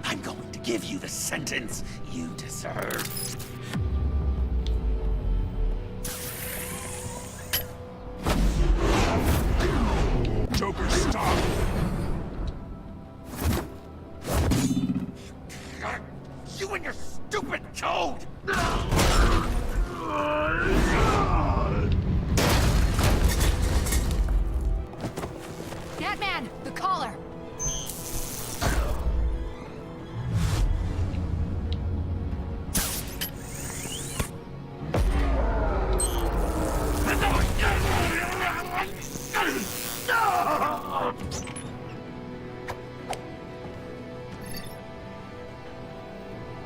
I'm going to give you the sentence you deserve. Joker, stop! You and your stupid code! Batman, the collar.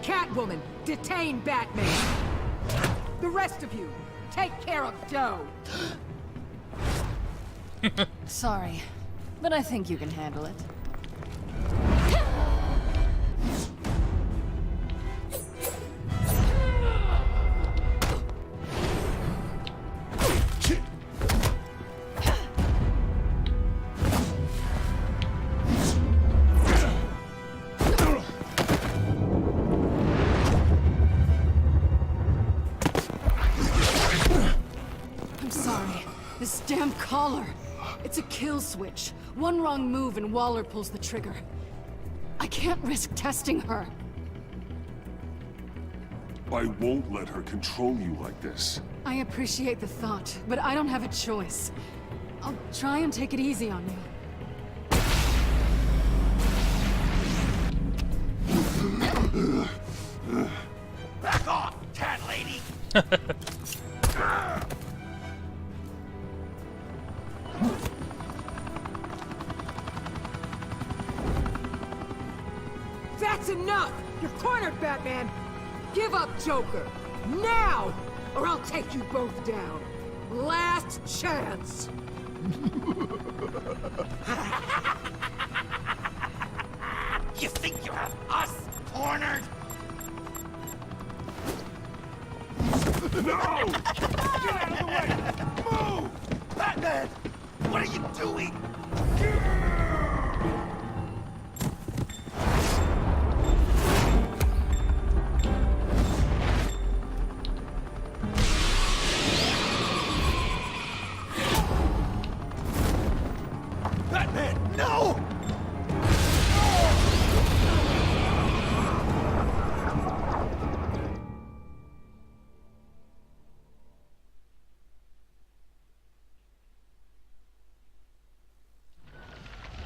Catwoman, detain Batman! The rest of you, take care of Doe! Sorry, but I think you can handle it. I'm sorry. This damn collar. It's a kill switch. One wrong move and Waller pulls the trigger. I can't risk testing her. I won't let her control you like this. I appreciate the thought, but I don't have a choice. I'll try and take it easy on you. Back off, cat lady! That's enough! You're cornered, Batman! Give up, Joker! Now! Or I'll take you both down. Last chance! You think you have us cornered? No! Get out of the way! Move! Batman! What are you doing? Batman, no!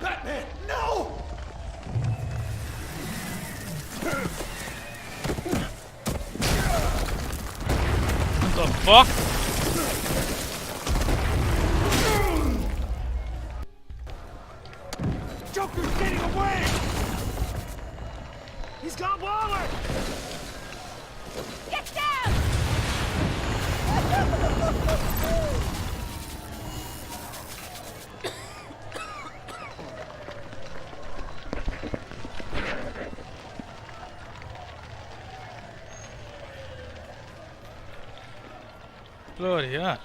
Batman, no! What the fuck? Joker's getting away! He's got Waller! Get down! Bloody hell.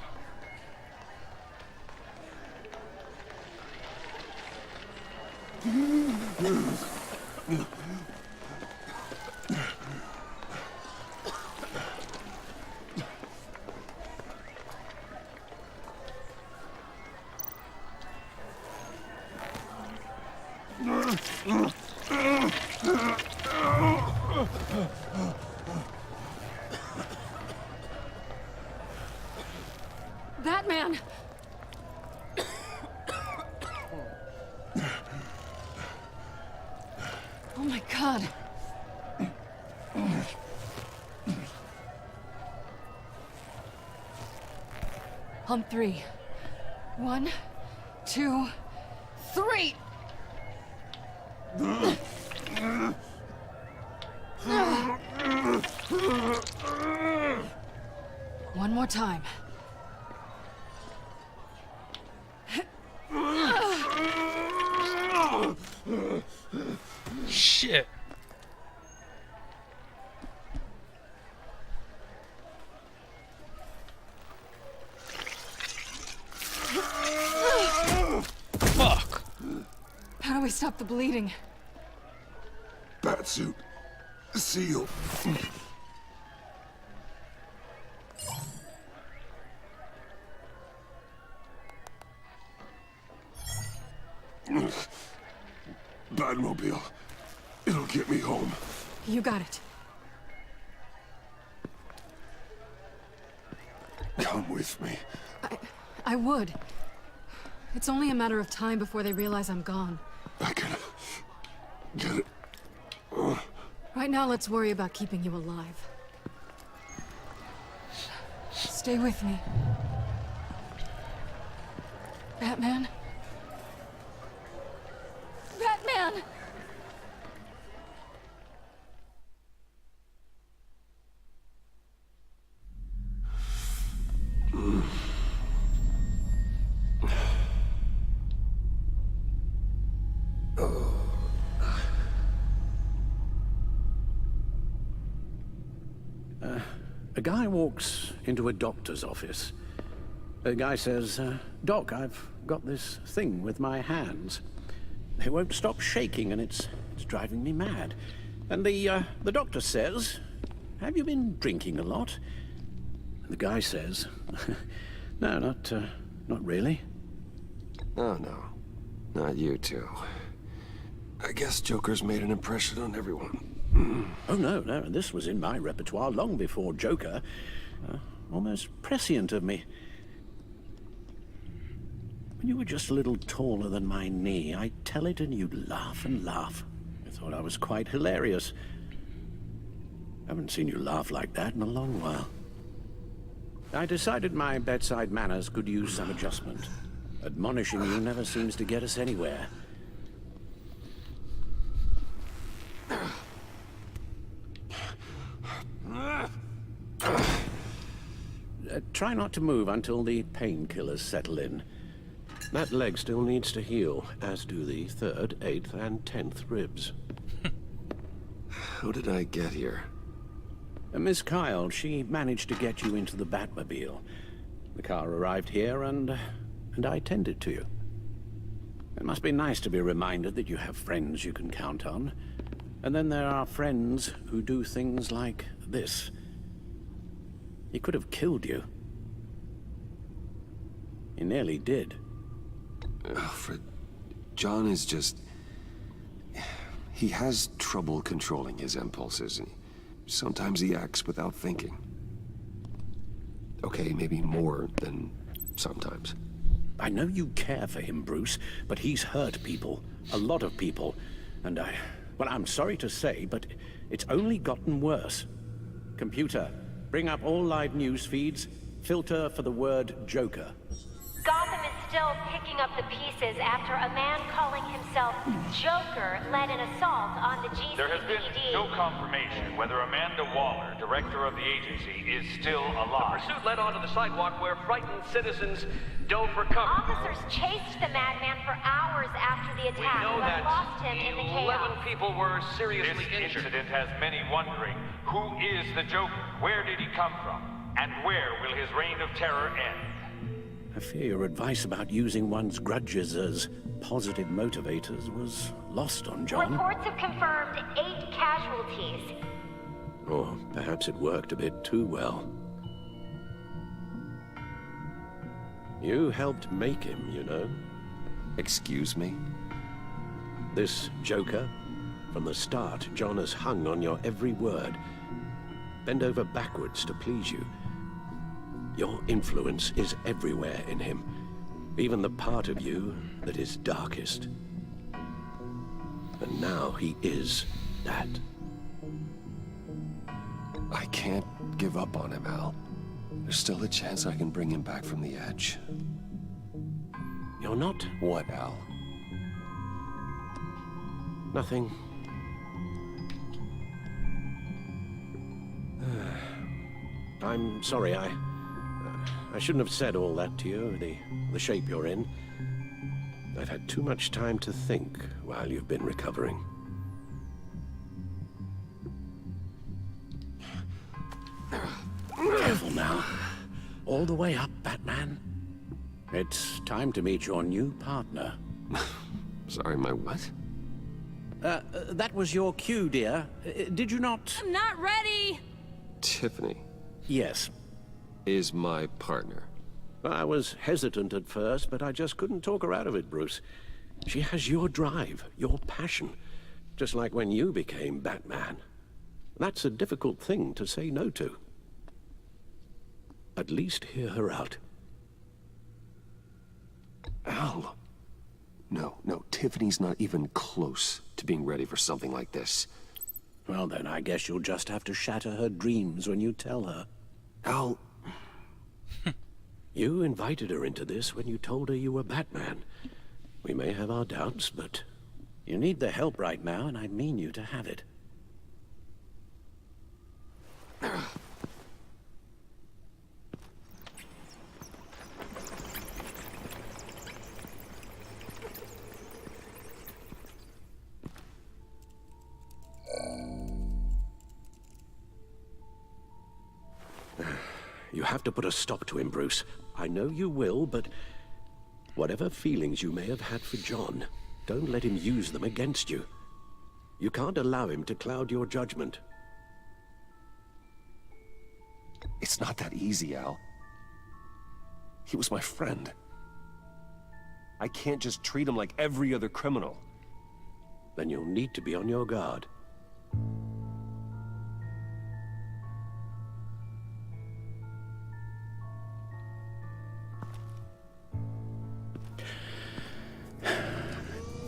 Batman! Oh my god. On three. 1, 2, 3! One more time. Shit. Fuck. How do we stop the bleeding? Batsuit. Seal. Batmobile. It'll get me home. You got it. Come with me. I would. It's only a matter of time before they realize I'm gone. I can get it. Right now, let's worry about keeping you alive. Stay with me. Batman? Batman! A guy walks into a doctor's office. The guy says, Doc, I've got this thing with my hands. They won't stop shaking and it's driving me mad. And the doctor says, have you been drinking a lot? And the guy says, no, not really. Oh, no. Not you two. I guess Joker's made an impression on everyone. Oh, no, this was in my repertoire long before Joker. Almost prescient of me. When you were just a little taller than my knee, I'd tell it and you'd laugh and laugh. I thought I was quite hilarious. Haven't seen you laugh like that in a long while. I decided my bedside manners could use some adjustment. Admonishing you never seems to get us anywhere. try not to move until the painkillers settle in. That leg still needs to heal, as do the 3rd, 8th, and 10th ribs. How did I get here? Miss Kyle, she managed to get you into the Batmobile. The car arrived here, and I tended to you. It must be nice to be reminded that you have friends you can count on. And then there are friends who do things like this. He could have killed you. He nearly did. Alfred, John is just... He has trouble controlling his impulses. Sometimes he acts without thinking. Okay, maybe more than sometimes. I know you care for him, Bruce, but he's hurt people. A lot of people. And well, I'm sorry to say, but it's only gotten worse. Computer, bring up all live news feeds. Filter for the word Joker. Gotham is still picking up the pieces after a man calling himself Joker led an assault on the GCPD. There has been no confirmation whether Amanda Waller, director of the agency, is still alive. The pursuit led onto the sidewalk where frightened citizens dove for cover. Officers chased the madman for hours after the attack, We know but that lost him in the chaos. 11 people were seriously This injured. incident has many wondering, who is the Joker? Where did he come from? And where will his reign of terror end? I fear your advice about using one's grudges as positive motivators was lost on John. Reports have confirmed 8 casualties. Or perhaps it worked a bit too well. You helped make him, you know. Excuse me? This Joker, from the start, John has hung on your every word. Bend over backwards to please you. Your influence is everywhere in him, even the part of you that is darkest. And now he is that. I can't give up on him, Al. There's still a chance I can bring him back from the edge. You're not? What, Al? Nothing. I'm sorry, I shouldn't have said all that to you, the shape you're in. I've had too much time to think while you've been recovering. Careful now. All the way up, Batman. It's time to meet your new partner. Sorry, my what? That was your cue, dear. Did you not? I'm not ready! Tiffany Yes. is my partner. I was hesitant at first, but I just couldn't talk her out of it, Bruce. She has your drive, your passion, just like when you became Batman. That's a difficult thing to say no to. At least hear her out. Al. No, Tiffany's not even close to being ready for something like this. Well, then I guess you'll just have to shatter her dreams when you tell her. Al... You invited her into this when you told her you were Batman. We may have our doubts, but you need the help right now, and I mean you to have it. You have to put a stop to him, Bruce. I know you will, but whatever feelings you may have had for John, don't let him use them against you. You can't allow him to cloud your judgment. It's not that easy, Al. He was my friend. I can't just treat him like every other criminal. Then you'll need to be on your guard.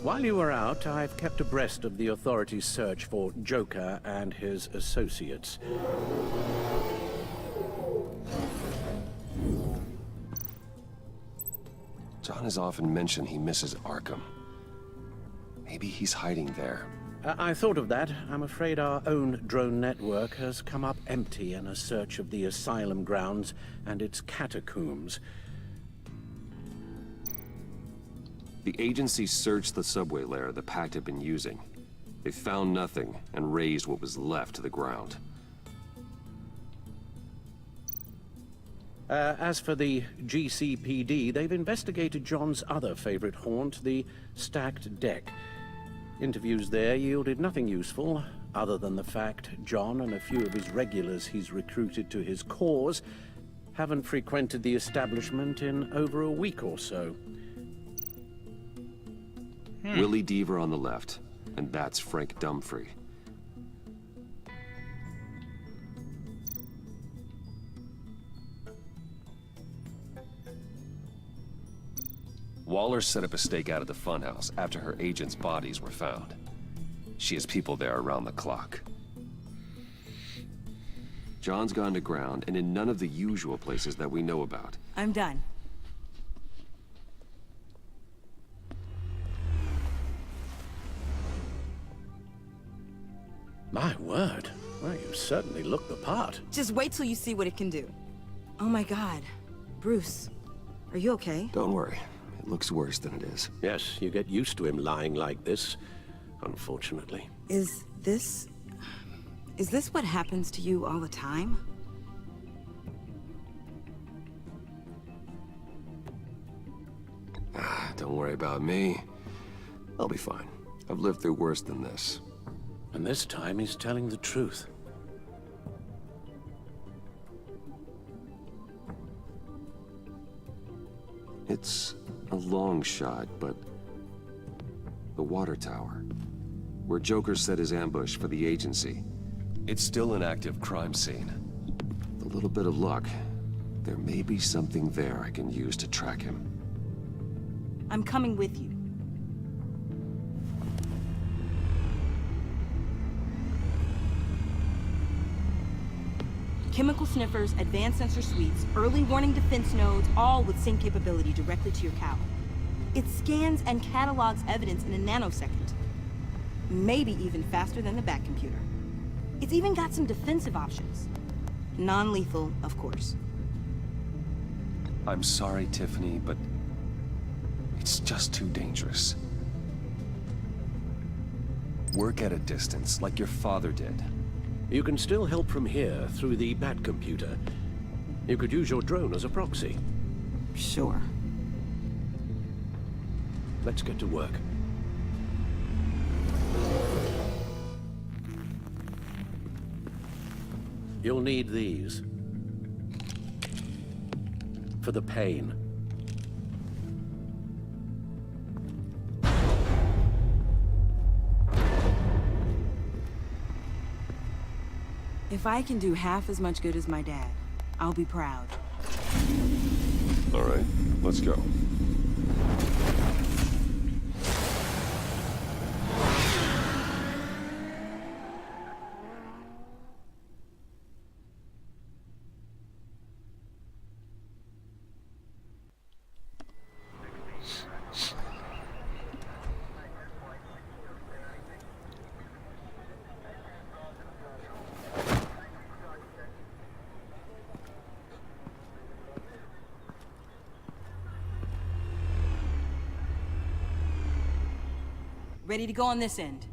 While you were out, I've kept abreast of the authorities' search for Joker and his associates. John has often mentioned he misses Arkham. Maybe he's hiding there. I thought of that. I'm afraid our own drone network has come up empty in a search of the asylum grounds and its catacombs. The agency searched the subway layer the Pact had been using. They found nothing and razed what was left to the ground. As for the GCPD, they've investigated John's other favorite haunt, the stacked deck. Interviews there yielded nothing useful, other than the fact John and a few of his regulars he's recruited to his cause haven't frequented the establishment in over a week or so. Willie Deaver on the left, and that's Frank Dumfrey. Waller set up a stakeout at the funhouse after her agents' bodies were found. She has people there around the clock. John's gone to ground and in none of the usual places that we know about. I'm done. My word. Well, you certainly look the part. Just wait till you see what it can do. Oh my god. Bruce, are you okay? Don't worry. It looks worse than it is. Yes, you get used to him lying like this, unfortunately. Is this what happens to you all the time? Don't worry about me. I'll be fine. I've lived through worse than this. And this time he's telling the truth. It's a long shot, but the water tower, where Joker set his ambush for the agency, it's still an active crime scene. With a little bit of luck, there may be something there I can use to track him. I'm coming with you. Chemical sniffers, advanced sensor suites, early warning defense nodes, all with sync capability directly to your cow. It scans and catalogs evidence in a nanosecond. Maybe even faster than the back computer. It's even got some defensive options. Non-lethal, of course. I'm sorry, Tiffany, but it's just too dangerous. Work at a distance, like your father did. You can still help from here through the Bat computer. You could use your drone as a proxy. Sure. Let's get to work. You'll need these. For the pain. If I can do half as much good as my dad, I'll be proud. All right, let's go. Ready to go on this end.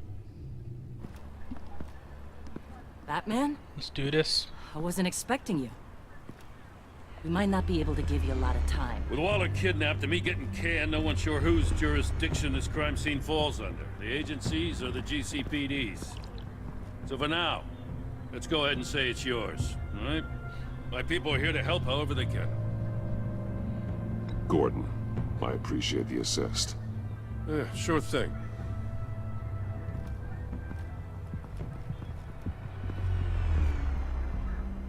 Batman? Let's do this. I wasn't expecting you. We might not be able to give you a lot of time. With Waller kidnapped and me getting canned, no one's sure whose jurisdiction this crime scene falls under. The agencies or the GCPD's. So for now, let's go ahead and say it's yours, all right? My people are here to help however they can. Gordon, I appreciate the assist. Yeah, sure thing.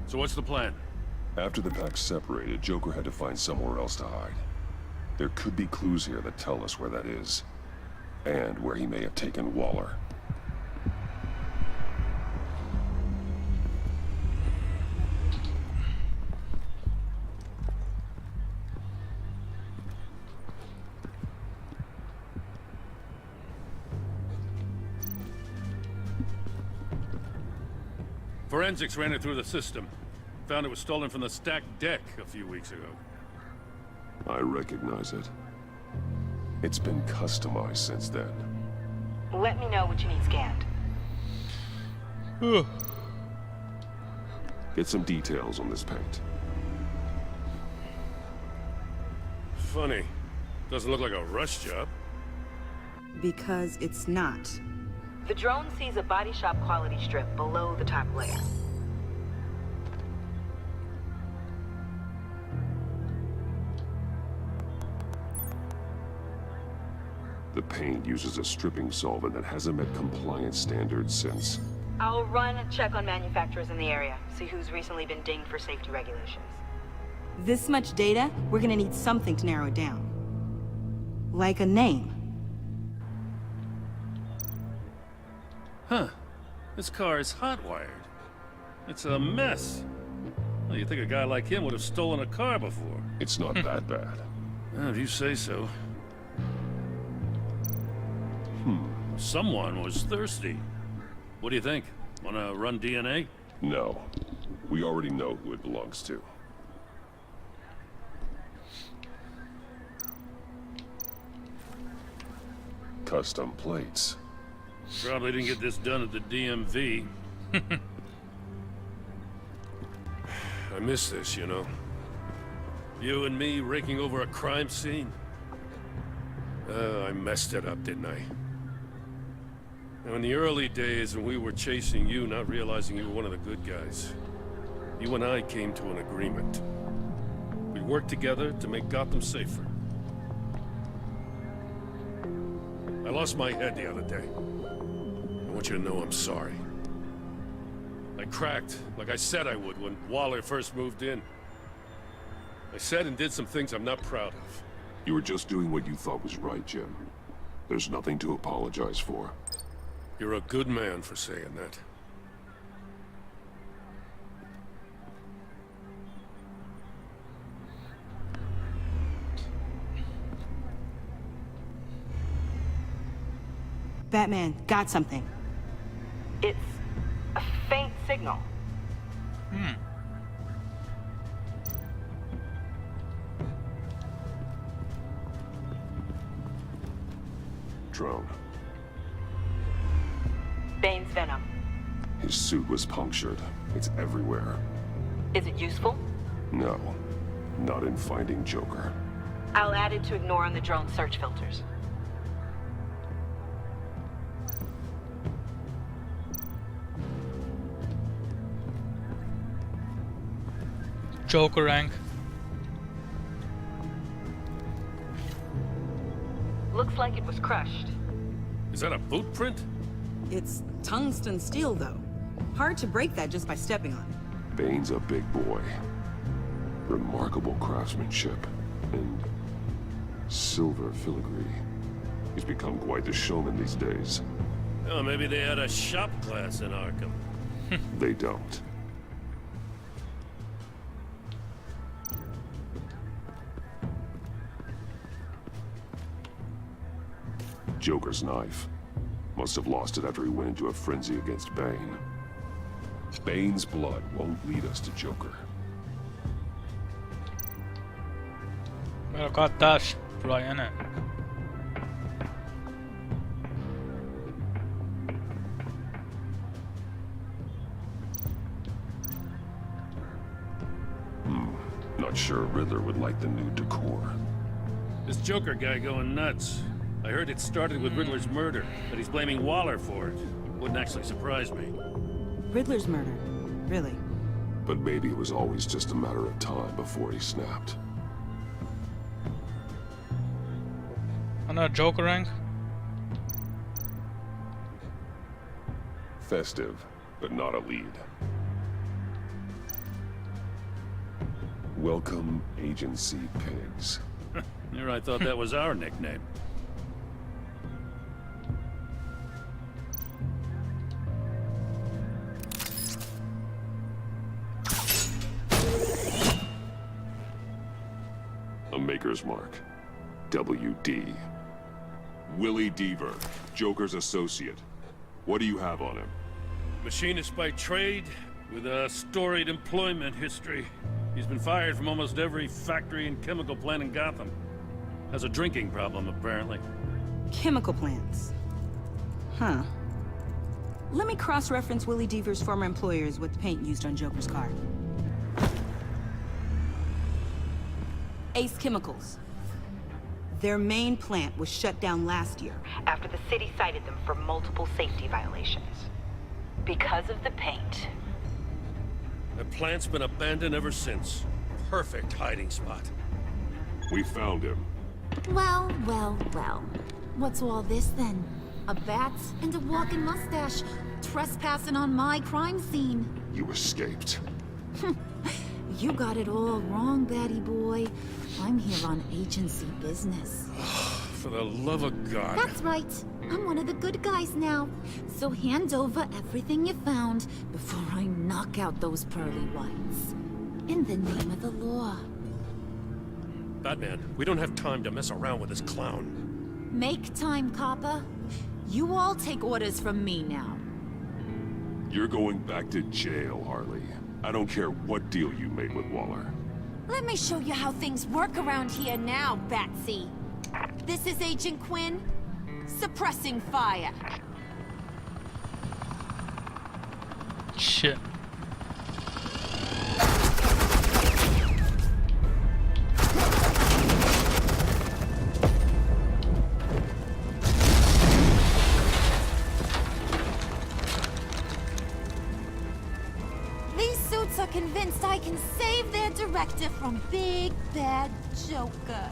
So what's the plan? After the pack separated, Joker had to find somewhere else to hide. There could be clues here that tell us where that is, and where he may have taken Waller. Forensics ran it through the system. Found it was stolen from the stacked deck a few weeks ago. I recognize it. It's been customized since then. Let me know what you need scanned. Get some details on this paint. Funny. Doesn't look like a rush job. Because it's not. The drone sees a body shop quality strip below the top layer. The paint uses a stripping solvent that hasn't met compliance standards since... I'll run a check on manufacturers in the area, see who's recently been dinged for safety regulations. This much data, we're gonna need something to narrow it down. Like a name. Huh. This car is hot-wired. It's a mess. Well, you'd think a guy like him would have stolen a car before. It's not that bad. Well, if you say so. Someone was thirsty. What do you think? Wanna run DNA? No. We already know who it belongs to. Custom plates. Probably didn't get this done at the DMV. I miss this, you know. You and me raking over a crime scene. I messed it up, didn't I? Now, in the early days when we were chasing you, not realizing you were one of the good guys, you and I came to an agreement. We worked together to make Gotham safer. I lost my head the other day. I want you to know I'm sorry. I cracked, like I said I would when Waller first moved in. I said and did some things I'm not proud of. You were just doing what you thought was right, Jim. There's nothing to apologize for. You're a good man for saying that. Batman, got something. It's a faint signal. Drone. Bane's venom. His suit was punctured. It's everywhere. Is it useful? No. Not in finding Joker. I'll add it to ignore on the drone search filters. Joker rank. Looks like it was crushed. Is that a boot print? It's tungsten steel, though. Hard to break that just by stepping on it. Bane's a big boy. Remarkable craftsmanship. And silver filigree. He's become quite the showman these days. Oh, maybe they had a shop class in Arkham. They don't. Joker's knife. Must have lost it after he went into a frenzy against Bane. Bane's blood won't lead us to Joker. Meglakadtás Brian. Not sure Riddler would like the new decor. This Joker guy going nuts. I heard it started with Riddler's murder, but he's blaming Waller for it. Wouldn't actually surprise me. Riddler's murder? Really? But maybe it was always just a matter of time before he snapped. Another Joker rank. Festive, but not a lead. Welcome, Agency Pigs. Here I thought that was our nickname. A Maker's Mark. WD. Willie Deaver, Joker's associate. What do you have on him? Machinist by trade, with a storied employment history. He's been fired from almost every factory and chemical plant in Gotham. Has a drinking problem, apparently. Chemical plants. Huh. Let me cross-reference Willie Deaver's former employers with the paint used on Joker's car. Ace Chemicals. Their main plant was shut down last year after the city cited them for multiple safety violations. Because of the paint. The plant's been abandoned ever since. Perfect hiding spot. We found him. Well, well, well. What's all this then? A bat and a walking mustache, trespassing on my crime scene. You escaped. You got it all wrong, Batty boy. I'm here on agency business. For the love of God. That's right. I'm one of the good guys now. So hand over everything you found before I knock out those pearly whites. In the name of the law. Batman, we don't have time to mess around with this clown. Make time, copper. You all take orders from me now. You're going back to jail, Harley. I don't care what deal you made with Waller. Let me show you how things work around here now, Batsy. This is Agent Quinn, suppressing fire. Shit. These suits are convinced I can save their director from Big Bad Joker.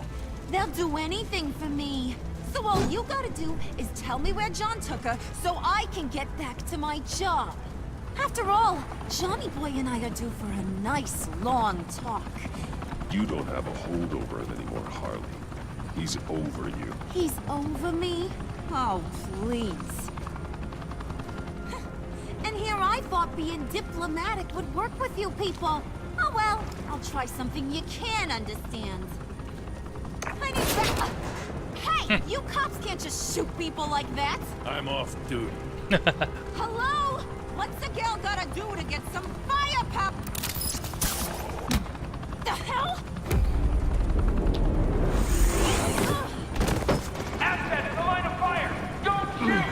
They'll do anything for me. So all you gotta do is tell me where John took her so I can get back to my job. After all, Johnny Boy and I are due for a nice long talk. You don't have a holdover anymore, Harley. He's over you. He's over me? Oh, please. And here I thought being diplomatic would work with you people. Oh well, I'll try something you can understand. I need that. Hey, you cops can't just shoot people like that. I'm off duty. Hello? What's a girl gotta do to get some fire pop? The hell? Asset in the line of fire! Don't shoot!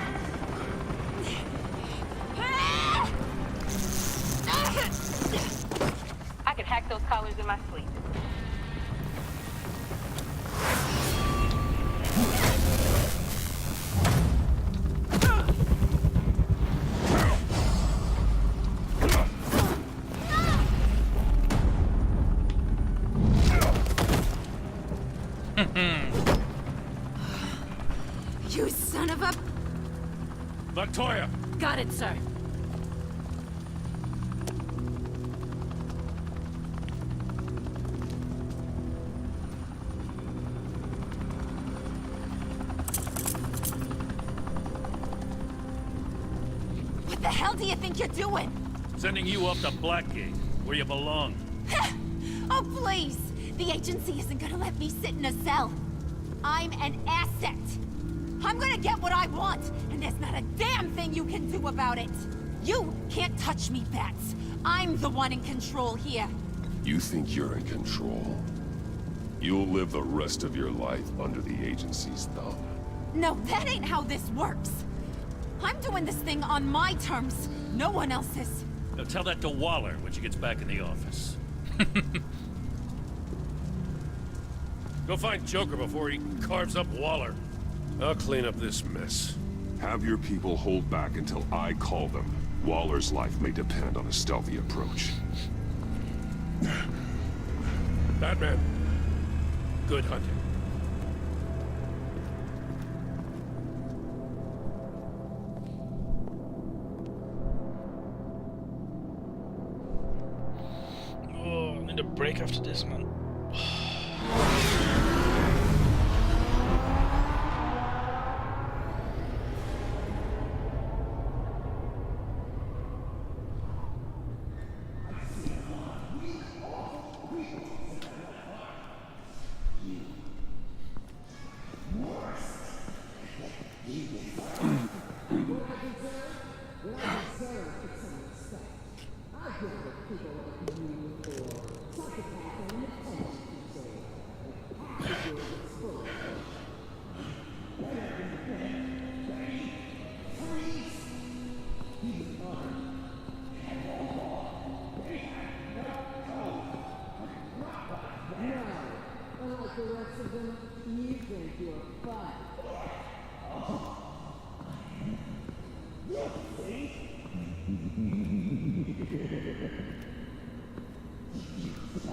I could hack those collars in my sleep. You son of a... Latoya! Got it, sir. What the hell do you think you're doing? Sending you off to Blackgate, where you belong. Oh, please! The agency isn't gonna let me sit in a cell. I'm an asset. I'm gonna get what I want, and there's not a damn thing you can do about it. You can't touch me, Bats. I'm the one in control here. You think you're in control? You'll live the rest of your life under the agency's thumb. No, that ain't how this works. I'm doing this thing on my terms, no one else's. Now tell that to Waller when she gets back in the office. Go find Joker before he carves up Waller. I'll clean up this mess. Have your people hold back until I call them. Waller's life may depend on a stealthy approach. Batman, good hunting. Oh, I need a break after this, man.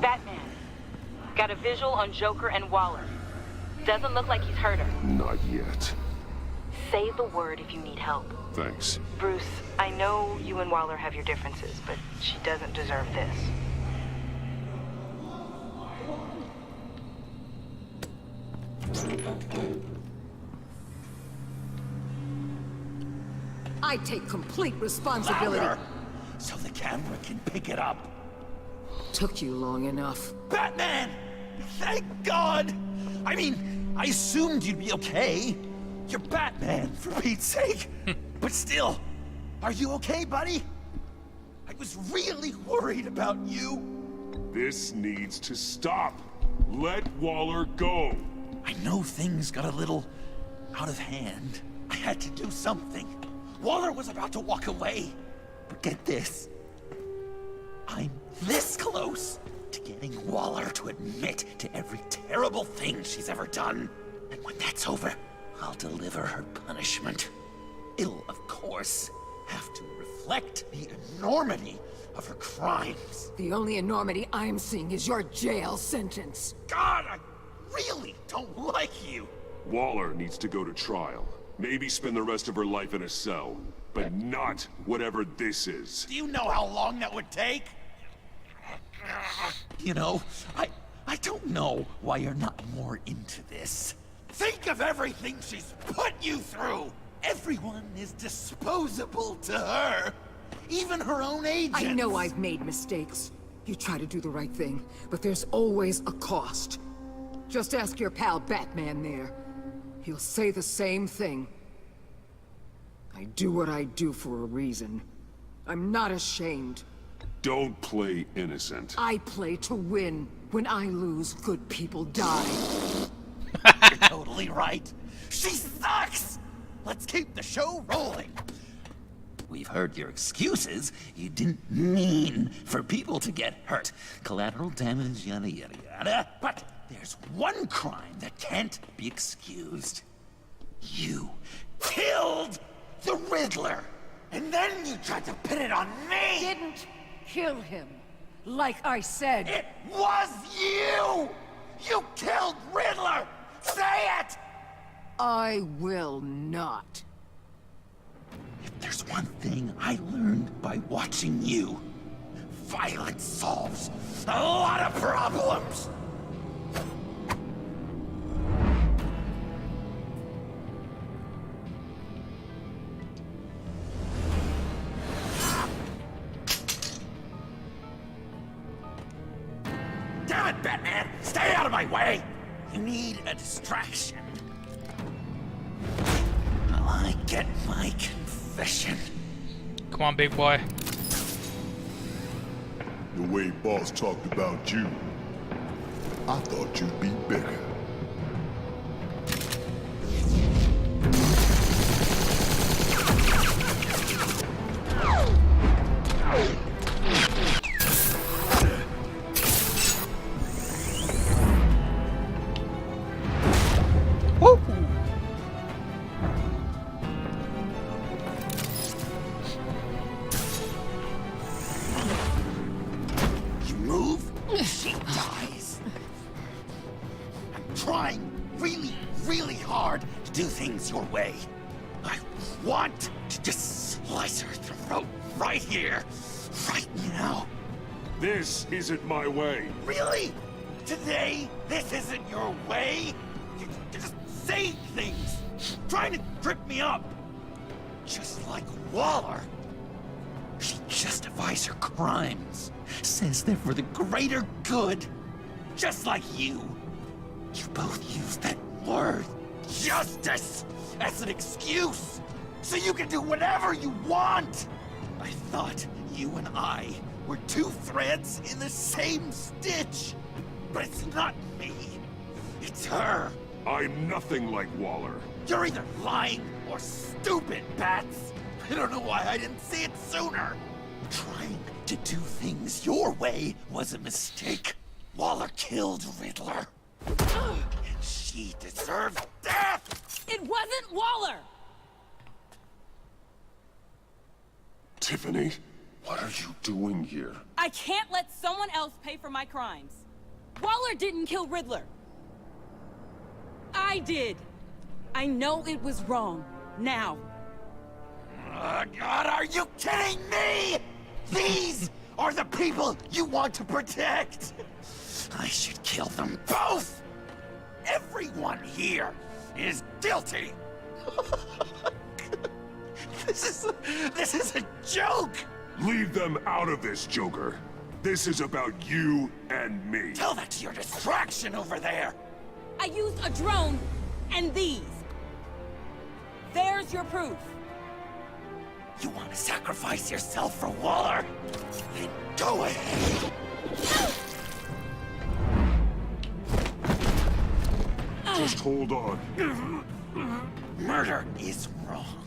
Batman, got a visual on Joker and Waller. Doesn't look like he's hurt her. Not yet. Say the word if you need help. Thanks. Bruce, I know you and Waller have your differences, but she doesn't deserve this. I take complete responsibility. Louder, so the camera can pick it up. Took you long enough. Batman! Thank God! I mean, I assumed you'd be okay. You're Batman, for Pete's sake. But still, are you okay, buddy? I was really worried about you. This needs to stop. Let Waller go. I know things got a little out of hand. I had to do something. Waller was about to walk away. But get this. I'm this close to getting Waller to admit to every terrible thing she's ever done. And when that's over, I'll deliver her punishment. It'll, of course, have to reflect the enormity of her crimes. The only enormity I'm seeing is your jail sentence. God, I really don't like you. Waller needs to go to trial. Maybe spend the rest of her life in a cell. But not whatever this is. Do you know how long that would take? You know, I don't know why you're not more into this. Think of everything she's put you through! Everyone is disposable to her. Even her own agents. I know I've made mistakes. You try to do the right thing, but there's always a cost. Just ask your pal Batman there. He'll say the same thing. I do what I do for a reason. I'm not ashamed. Don't play innocent. I play to win. When I lose, good people die. You're totally right. She sucks! Let's keep the show rolling. We've heard your excuses. You didn't mean for people to get hurt. Collateral damage, yada yada yada. But there's one crime that can't be excused. You killed the Riddler! And then you tried to pin it on me! Didn't kill him. Like I said. It was you! You killed Riddler! Say it! I will not. If there's one thing I learned by watching you, violence solves a lot of problems! Damn it, Batman! Stay out of my way! You need a distraction. Well, I get my confession. Come on, big boy. The way Boss talked about you, I thought you'd be bigger. She dies. I'm trying really hard to do things your way. I want to just slice her throat right here, right now. This isn't my way. Really? Today, this isn't your way? You're just saying things, trying to trip me up. Just like Waller. She justifies her crimes, says they're for the greater good. Just like you. You both use that word, justice, as an excuse, so you can do whatever you want. I thought you and I were two threads in the same stitch. But it's not me. It's her. I'm nothing like Waller. You're either lying or stupid, Bats. I don't know why I didn't see it sooner. Trying to do things your way was a mistake. Waller killed Riddler. And she deserved death! It wasn't Waller! Tiffany? What are you doing here? I can't let someone else pay for my crimes. Waller didn't kill Riddler. I did. I know it was wrong. Now. God, are you kidding me? These are the people you want to protect. I should kill them both. Everyone here is guilty. This is a joke. Leave them out of this, Joker. This is about you and me. Tell that to your distraction over there. I used a drone and these. There's your proof. You want to sacrifice yourself for Waller? Then go ahead. Just hold on. Murder is wrong.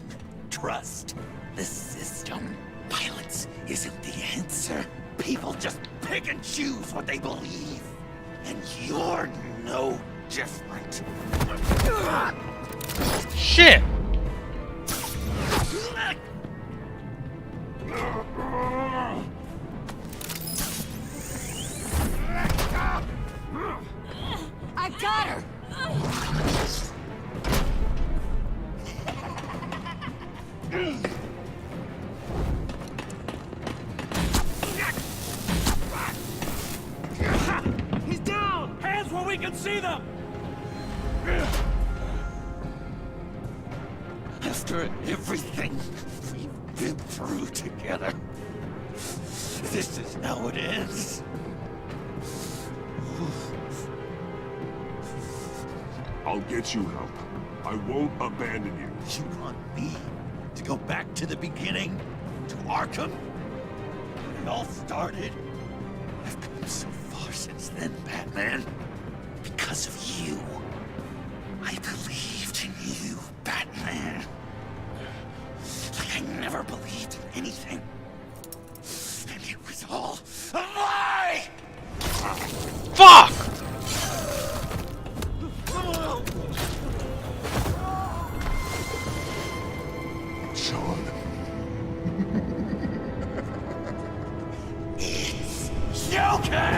Trust the system. Violence isn't the answer. People just pick and choose what they believe. And you're no different. Shit! I got her! He's down! Hands where we can see them! After everything we've been through together, this is how it ends. I'll get you help. I won't abandon you. You want me to go back to the beginning? To Arkham? When it all started? I've come so far since then, Batman. Because of you. I believed in you, Batman. Like I never believed in anything. And it was all a lie! Fuck! Sean. It's Joker!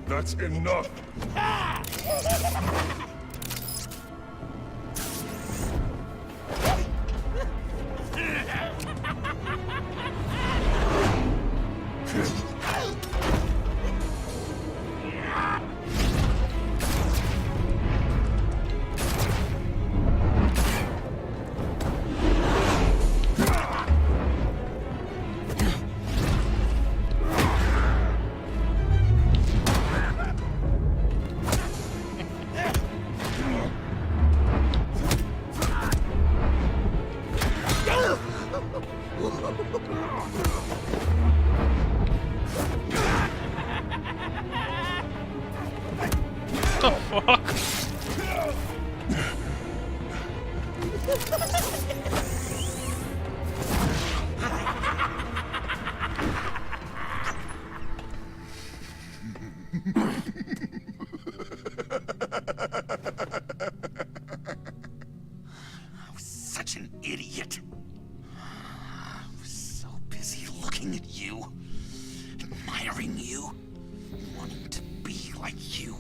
That's enough. The fuck? I was such an idiot. I was so busy looking at you, admiring you, wanting to be like you.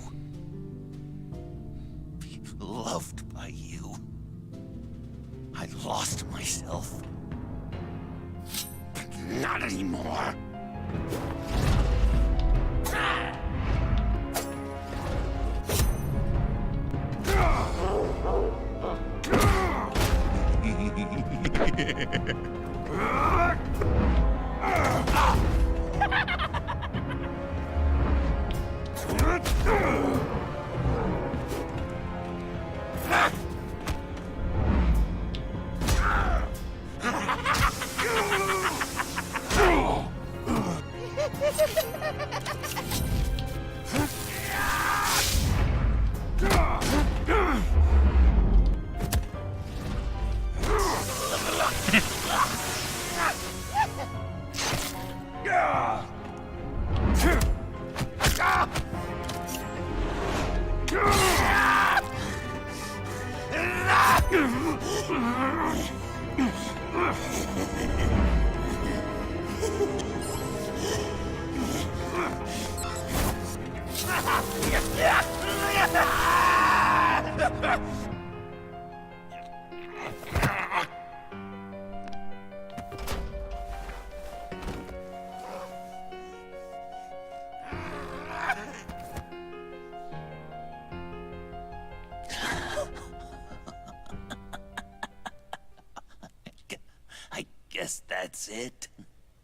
I guess that's it.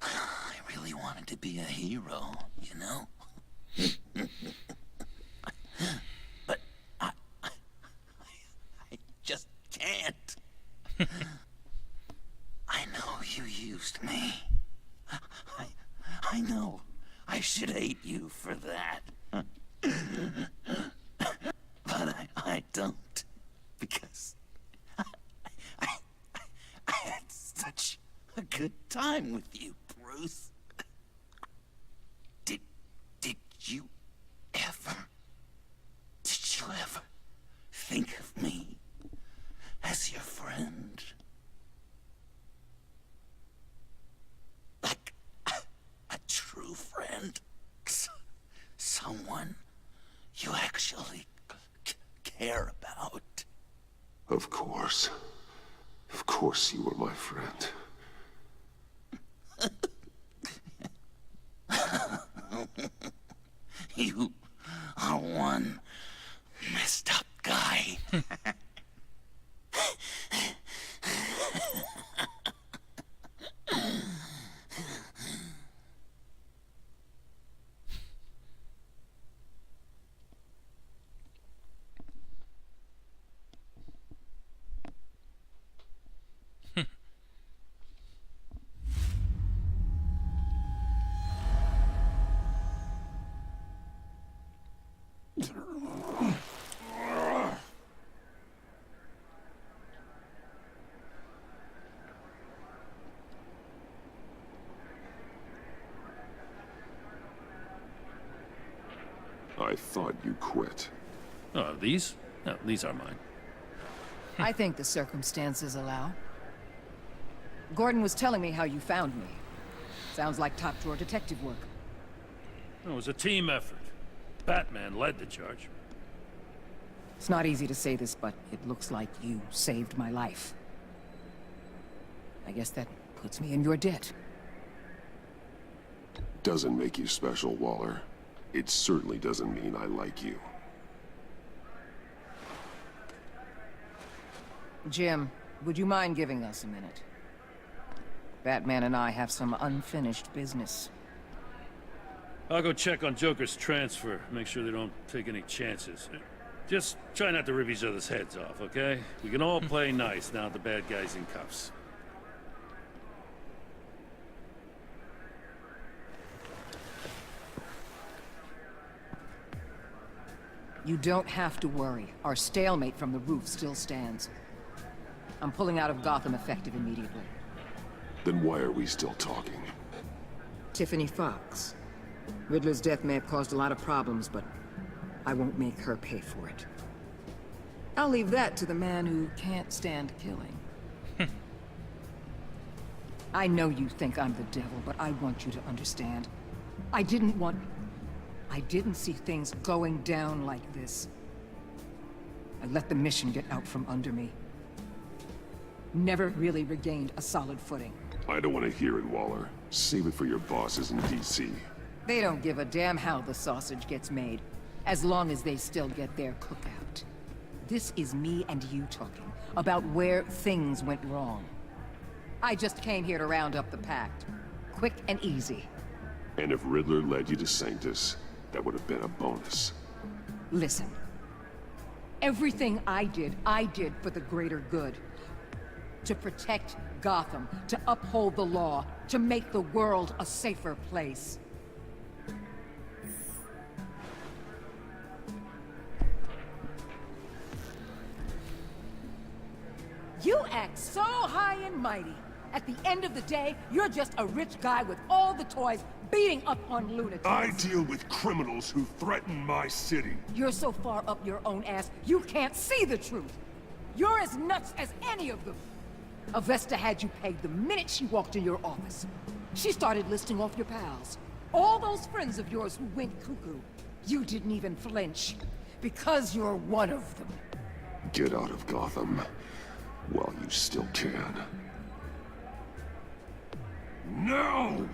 I really wanted to be a hero, you know? But I just can't. I know you used me. I know I should hate you for that. But I don't. Because I had such a good time with you, Bruce. Did you ever think of me as your friend? Like a true friend? Someone you actually care about? Of course. Of course you were my friend. You are one messed up guy. I thought you quit. Oh, these? No, these are mine. I think the circumstances allow. Gordon was telling me how you found me. Sounds like top-drawer detective work. It was a team effort. Batman led the charge. It's not easy to say this, but it looks like you saved my life. I guess that puts me in your debt. Doesn't make you special, Waller. It certainly doesn't mean I like you. Jim, would you mind giving us a minute? Batman and I have some unfinished business. I'll go check on Joker's transfer, make sure they don't take any chances. Just try not to rip each other's heads off, okay? We can all play nice now the bad guy's in cuffs. You don't have to worry. Our stalemate from the roof still stands. I'm pulling out of Gotham effective immediately. Then why are we still talking? Tiffany Fox. Riddler's death may have caused a lot of problems, but I won't make her pay for it. I'll leave that to the man who can't stand killing. I know you think I'm the devil, but I want you to understand. I didn't see things going down like this. I let the mission get out from under me. Never really regained a solid footing. I don't want to hear it, Waller. Save it for your bosses in DC. They don't give a damn how the sausage gets made, as long as they still get their cookout. This is me and you talking about where things went wrong. I just came here to round up the Pact. Quick and easy. And if Riddler led you to Sanctus, that would have been a bonus. Listen. Everything I did for the greater good. To protect Gotham, to uphold the law, to make the world a safer place. You act so high and mighty. At the end of the day, you're just a rich guy with all the toys beating up on lunatics. I deal with criminals who threaten my city. You're so far up your own ass, you can't see the truth. You're as nuts as any of them. Avesta had you pegged the minute she walked in your office. She started listing off your pals. All those friends of yours who went cuckoo. You didn't even flinch. Because you're one of them. Get out of Gotham while you still can. No!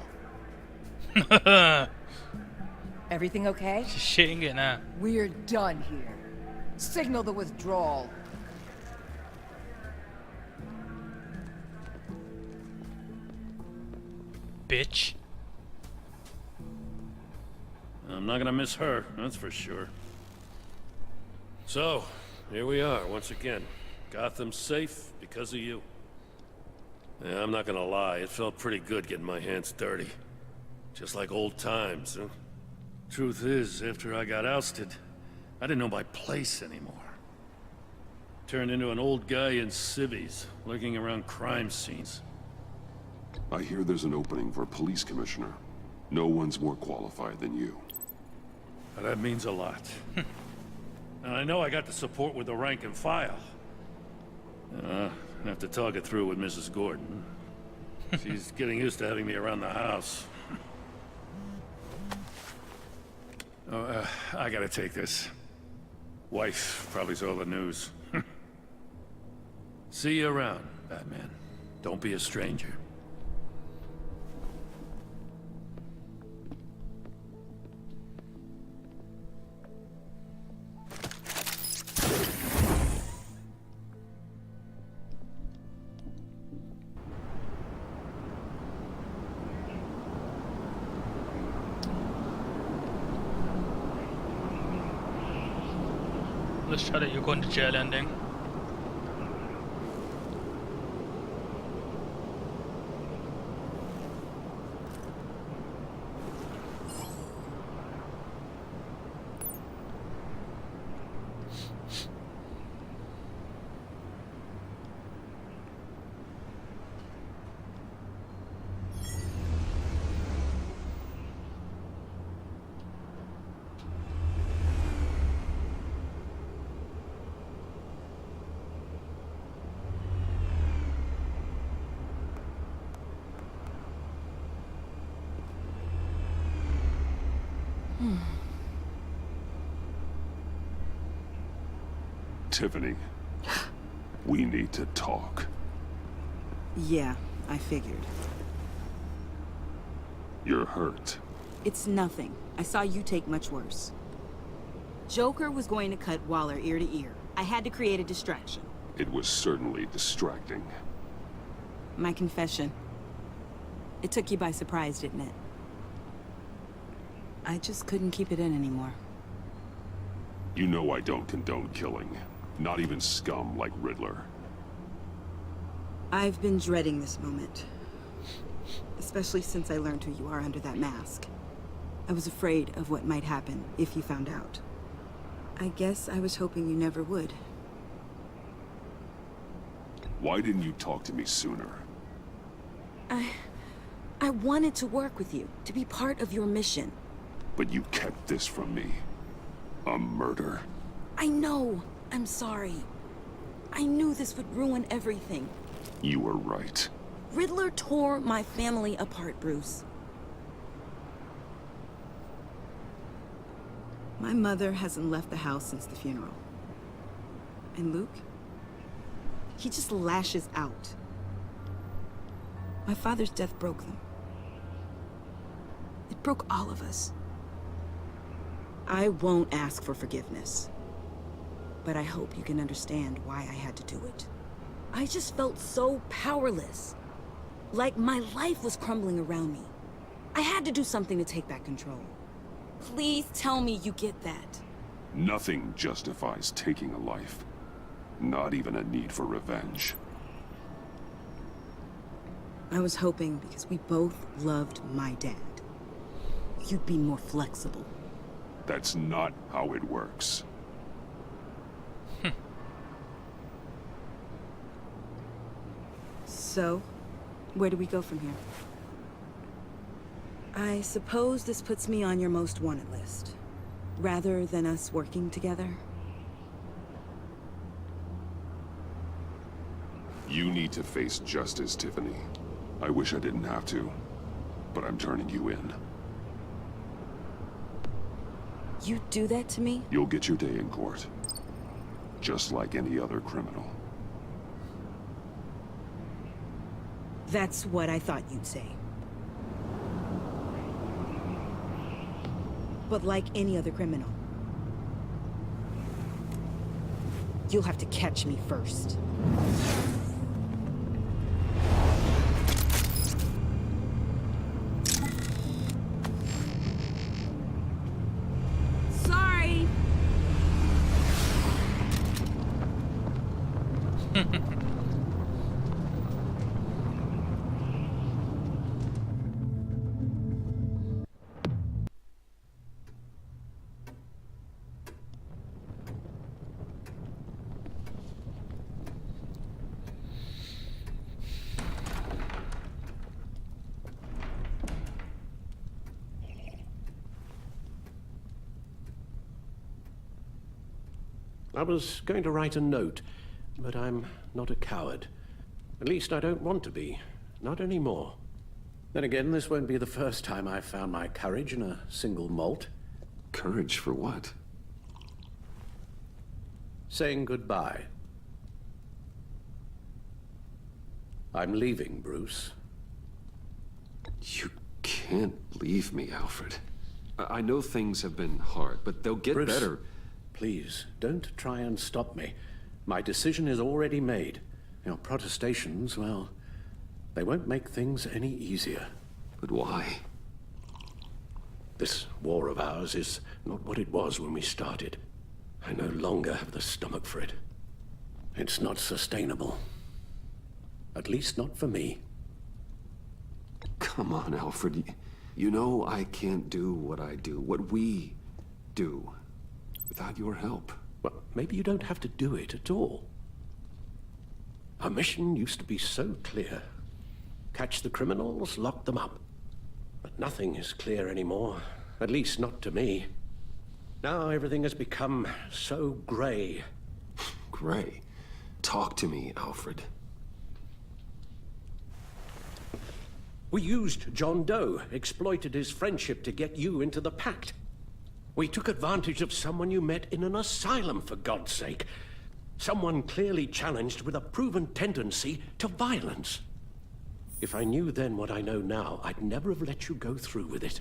Everything okay? She's shitting it now. We're done here. Signal the withdrawal. Bitch. I'm not gonna miss her, that's for sure. So, here we are once again. Gotham's safe because of you. Yeah, I'm not gonna lie, it felt pretty good getting my hands dirty. Just like old times, huh? Truth is, after I got ousted, I didn't know my place anymore. Turned into an old guy in civvies, lurking around crime scenes. I hear there's an opening for police commissioner. No one's more qualified than you. That means a lot. And I know I got the support with the rank and file. I have to talk it through with Mrs. Gordon. She's getting used to having me around the house. I gotta take this. Wife probably saw the news. See you around, Batman. Don't be a stranger. Let's try that you're going to jail ending. Tiffany, we need to talk. Yeah, I figured. You're hurt. It's nothing. I saw you take much worse. Joker was going to cut Waller ear to ear. I had to create a distraction. It was certainly distracting. My confession. It took you by surprise, didn't it? I just couldn't keep it in anymore. You know I don't condone killing. Not even scum like Riddler. I've been dreading this moment. Especially since I learned who you are under that mask. I was afraid of what might happen if you found out. I guess I was hoping you never would. Why didn't you talk to me sooner? I wanted to work with you, to be part of your mission. But you kept this from me. A murder. I know. I'm sorry. I knew this would ruin everything. You were right. Riddler tore my family apart, Bruce. My mother hasn't left the house since the funeral. And Luke? He just lashes out. My father's death broke them. It broke all of us. I won't ask for forgiveness. But I hope you can understand why I had to do it. I just felt so powerless. Like my life was crumbling around me. I had to do something to take back control. Please tell me you get that. Nothing justifies taking a life. Not even a need for revenge. I was hoping because we both loved my dad, you'd be more flexible. That's not how it works. So, where do we go from here? I suppose this puts me on your most wanted list, rather than us working together. You need to face justice, Tiffany. I wish I didn't have to, but I'm turning you in. You do that to me? You'll get your day in court. Just like any other criminal. That's what I thought you'd say. But like any other criminal, you'll have to catch me first. Sorry. I was going to write a note, but I'm not a coward. At least I don't want to be. Not anymore. Then again, this won't be the first time I've found my courage in a single malt. Courage for what? Saying goodbye. I'm leaving, Bruce. You can't leave me, Alfred. I know things have been hard, but they'll get Bruce, better. Please, don't try and stop me. My decision is already made. Your protestations, well, they won't make things any easier. But why? This war of ours is not what it was when we started. I no longer have the stomach for it. It's not sustainable. At least not for me. Come on, Alfred. You know I can't do what I do, what we do, without your help. Well, maybe you don't have to do it at all. Our mission used to be so clear. Catch the criminals, lock them up. But nothing is clear anymore, at least not to me. Now everything has become so gray. Gray? Talk to me, Alfred. We used John Doe, exploited his friendship to get you into the pact. We took advantage of someone you met in an asylum, for God's sake. Someone clearly challenged with a proven tendency to violence. If I knew then what I know now, I'd never have let you go through with it.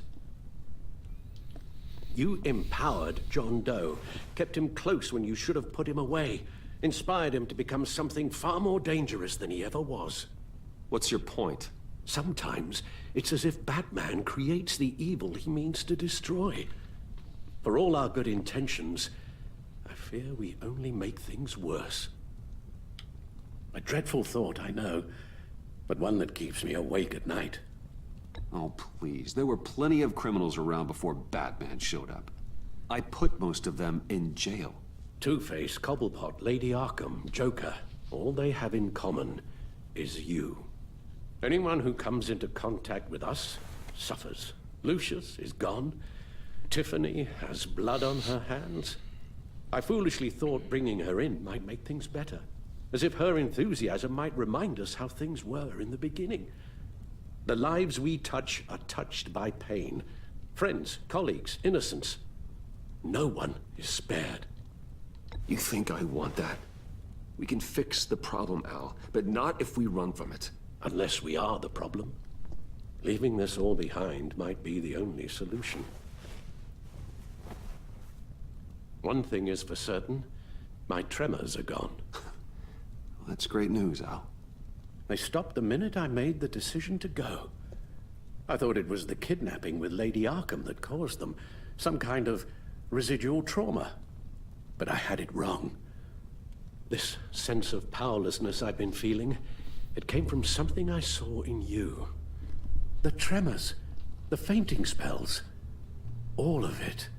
You empowered John Doe, kept him close when you should have put him away, inspired him to become something far more dangerous than he ever was. What's your point? Sometimes it's as if Batman creates the evil he means to destroy. For all our good intentions, I fear we only make things worse. A dreadful thought, I know, but one that keeps me awake at night. Oh, please. There were plenty of criminals around before Batman showed up. I put most of them in jail. Two-Face, Cobblepot, Lady Arkham, Joker, all they have in common is you. Anyone who comes into contact with us suffers. Lucius is gone. Tiffany has blood on her hands. I foolishly thought bringing her in might make things better, as if her enthusiasm might remind us how things were in the beginning. The lives we touch are touched by pain. Friends, colleagues, innocents. No one is spared. You think I want that? We can fix the problem, Al, but not if we run from it. Unless we are the problem. Leaving this all behind might be the only solution. One thing is for certain, my tremors are gone. Well, that's great news, Al. They stopped the minute I made the decision to go. I thought it was the kidnapping with Lady Arkham that caused them. Some kind of residual trauma. But I had it wrong. This sense of powerlessness I've been feeling, it came from something I saw in you. The tremors, the fainting spells, all of it.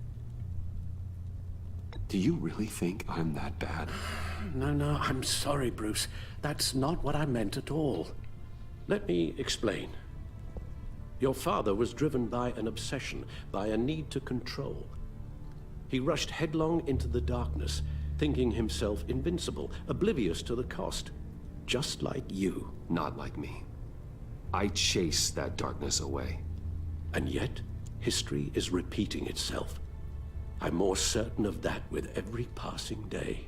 Do you really think I'm that bad? No, I'm sorry, Bruce. That's not what I meant at all. Let me explain. Your father was driven by an obsession, by a need to control. He rushed headlong into the darkness, thinking himself invincible, oblivious to the cost. Just like you. Not like me. I chase that darkness away. And yet, history is repeating itself. I'm more certain of that with every passing day.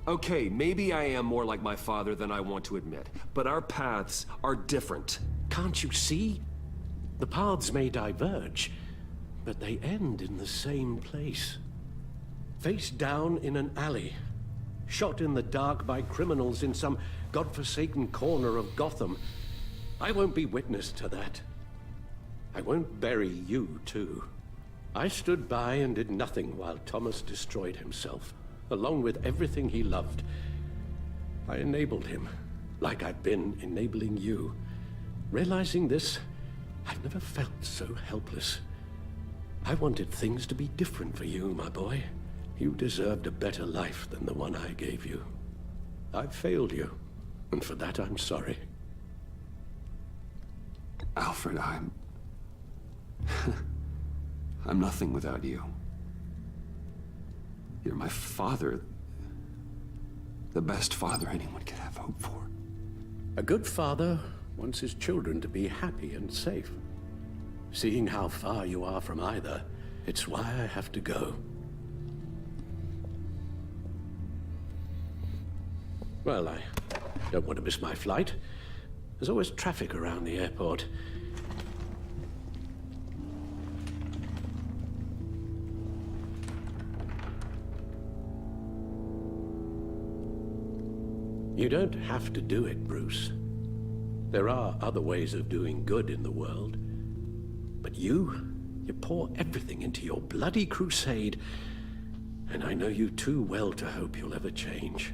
Okay, maybe I am more like my father than I want to admit, but our paths are different. Can't you see? The paths may diverge, but they end in the same place. Face down in an alley, shot in the dark by criminals in some godforsaken corner of Gotham. I won't be witness to that. I won't bury you, too. I stood by and did nothing while Thomas destroyed himself, along with everything he loved. I enabled him, like I've been enabling you. Realizing this, I've never felt so helpless. I wanted things to be different for you, my boy. You deserved a better life than the one I gave you. I've failed you, and for that I'm sorry. Alfred, I'm nothing without you. You're my father. The best father anyone could have hope for. A good father wants his children to be happy and safe. Seeing how far you are from either, it's why I have to go. Well, I don't want to miss my flight. There's always traffic around the airport. You don't have to do it, Bruce. There are other ways of doing good in the world. But you pour everything into your bloody crusade, and I know you too well to hope you'll ever change.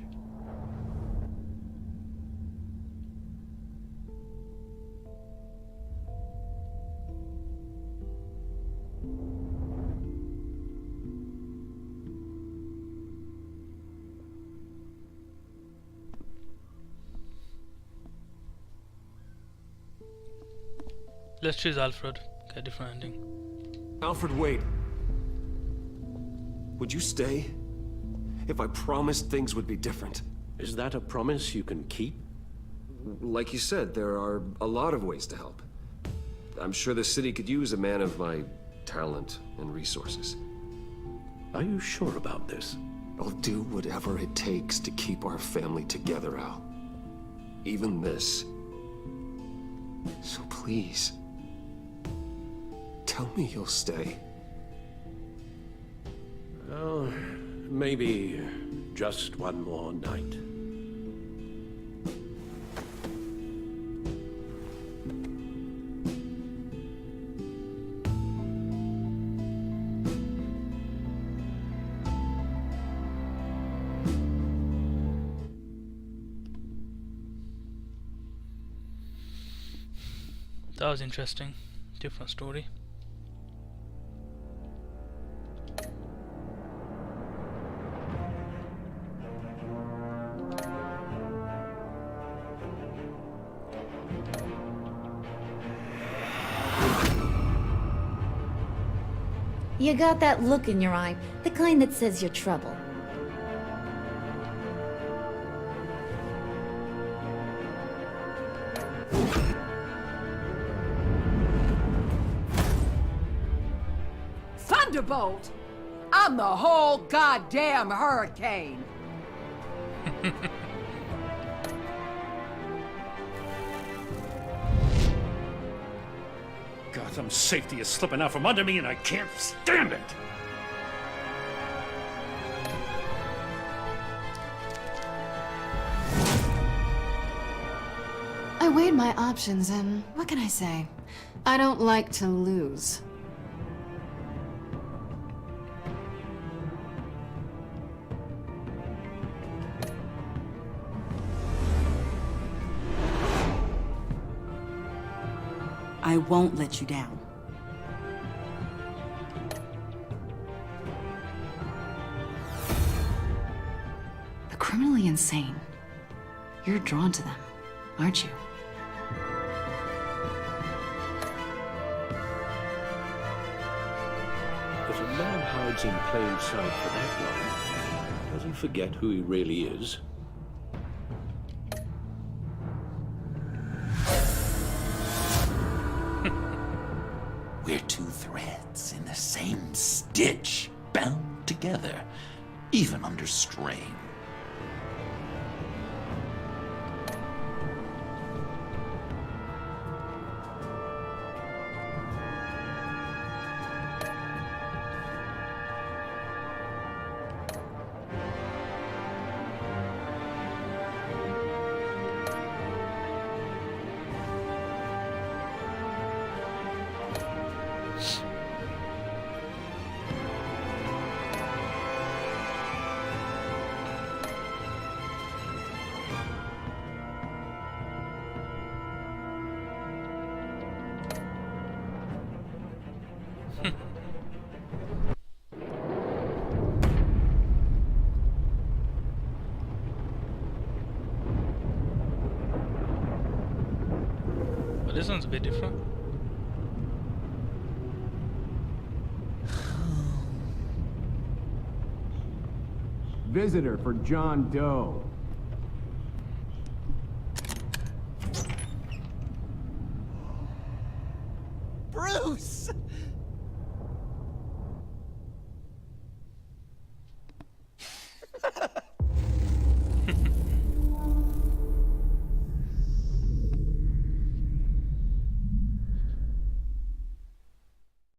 Let's choose Alfred. Okay, different ending. Alfred, wait. Would you stay? If I promised things would be different. Is that a promise you can keep? Like you said, there are a lot of ways to help. I'm sure the city could use a man of my talent and resources. Are you sure about this? I'll do whatever it takes to keep our family together, Al. Even this. So please, tell me you'll stay. Oh, maybe just one more night. That was interesting. Different story. You got that look in your eye, the kind that says you're trouble. Thunderbolt! I'm the whole goddamn hurricane! Gotham's safety is slipping out from under me and I can't stand it! weighed my options and what can I say? I don't like to lose. I won't let you down. The criminally insane. You're drawn to them, aren't you? If a man hides in plain sight for that long, does he forget who he really is? We're two threads in the same stitch, bound together, even under strain. But this one's a bit different. Visitor for John Doe.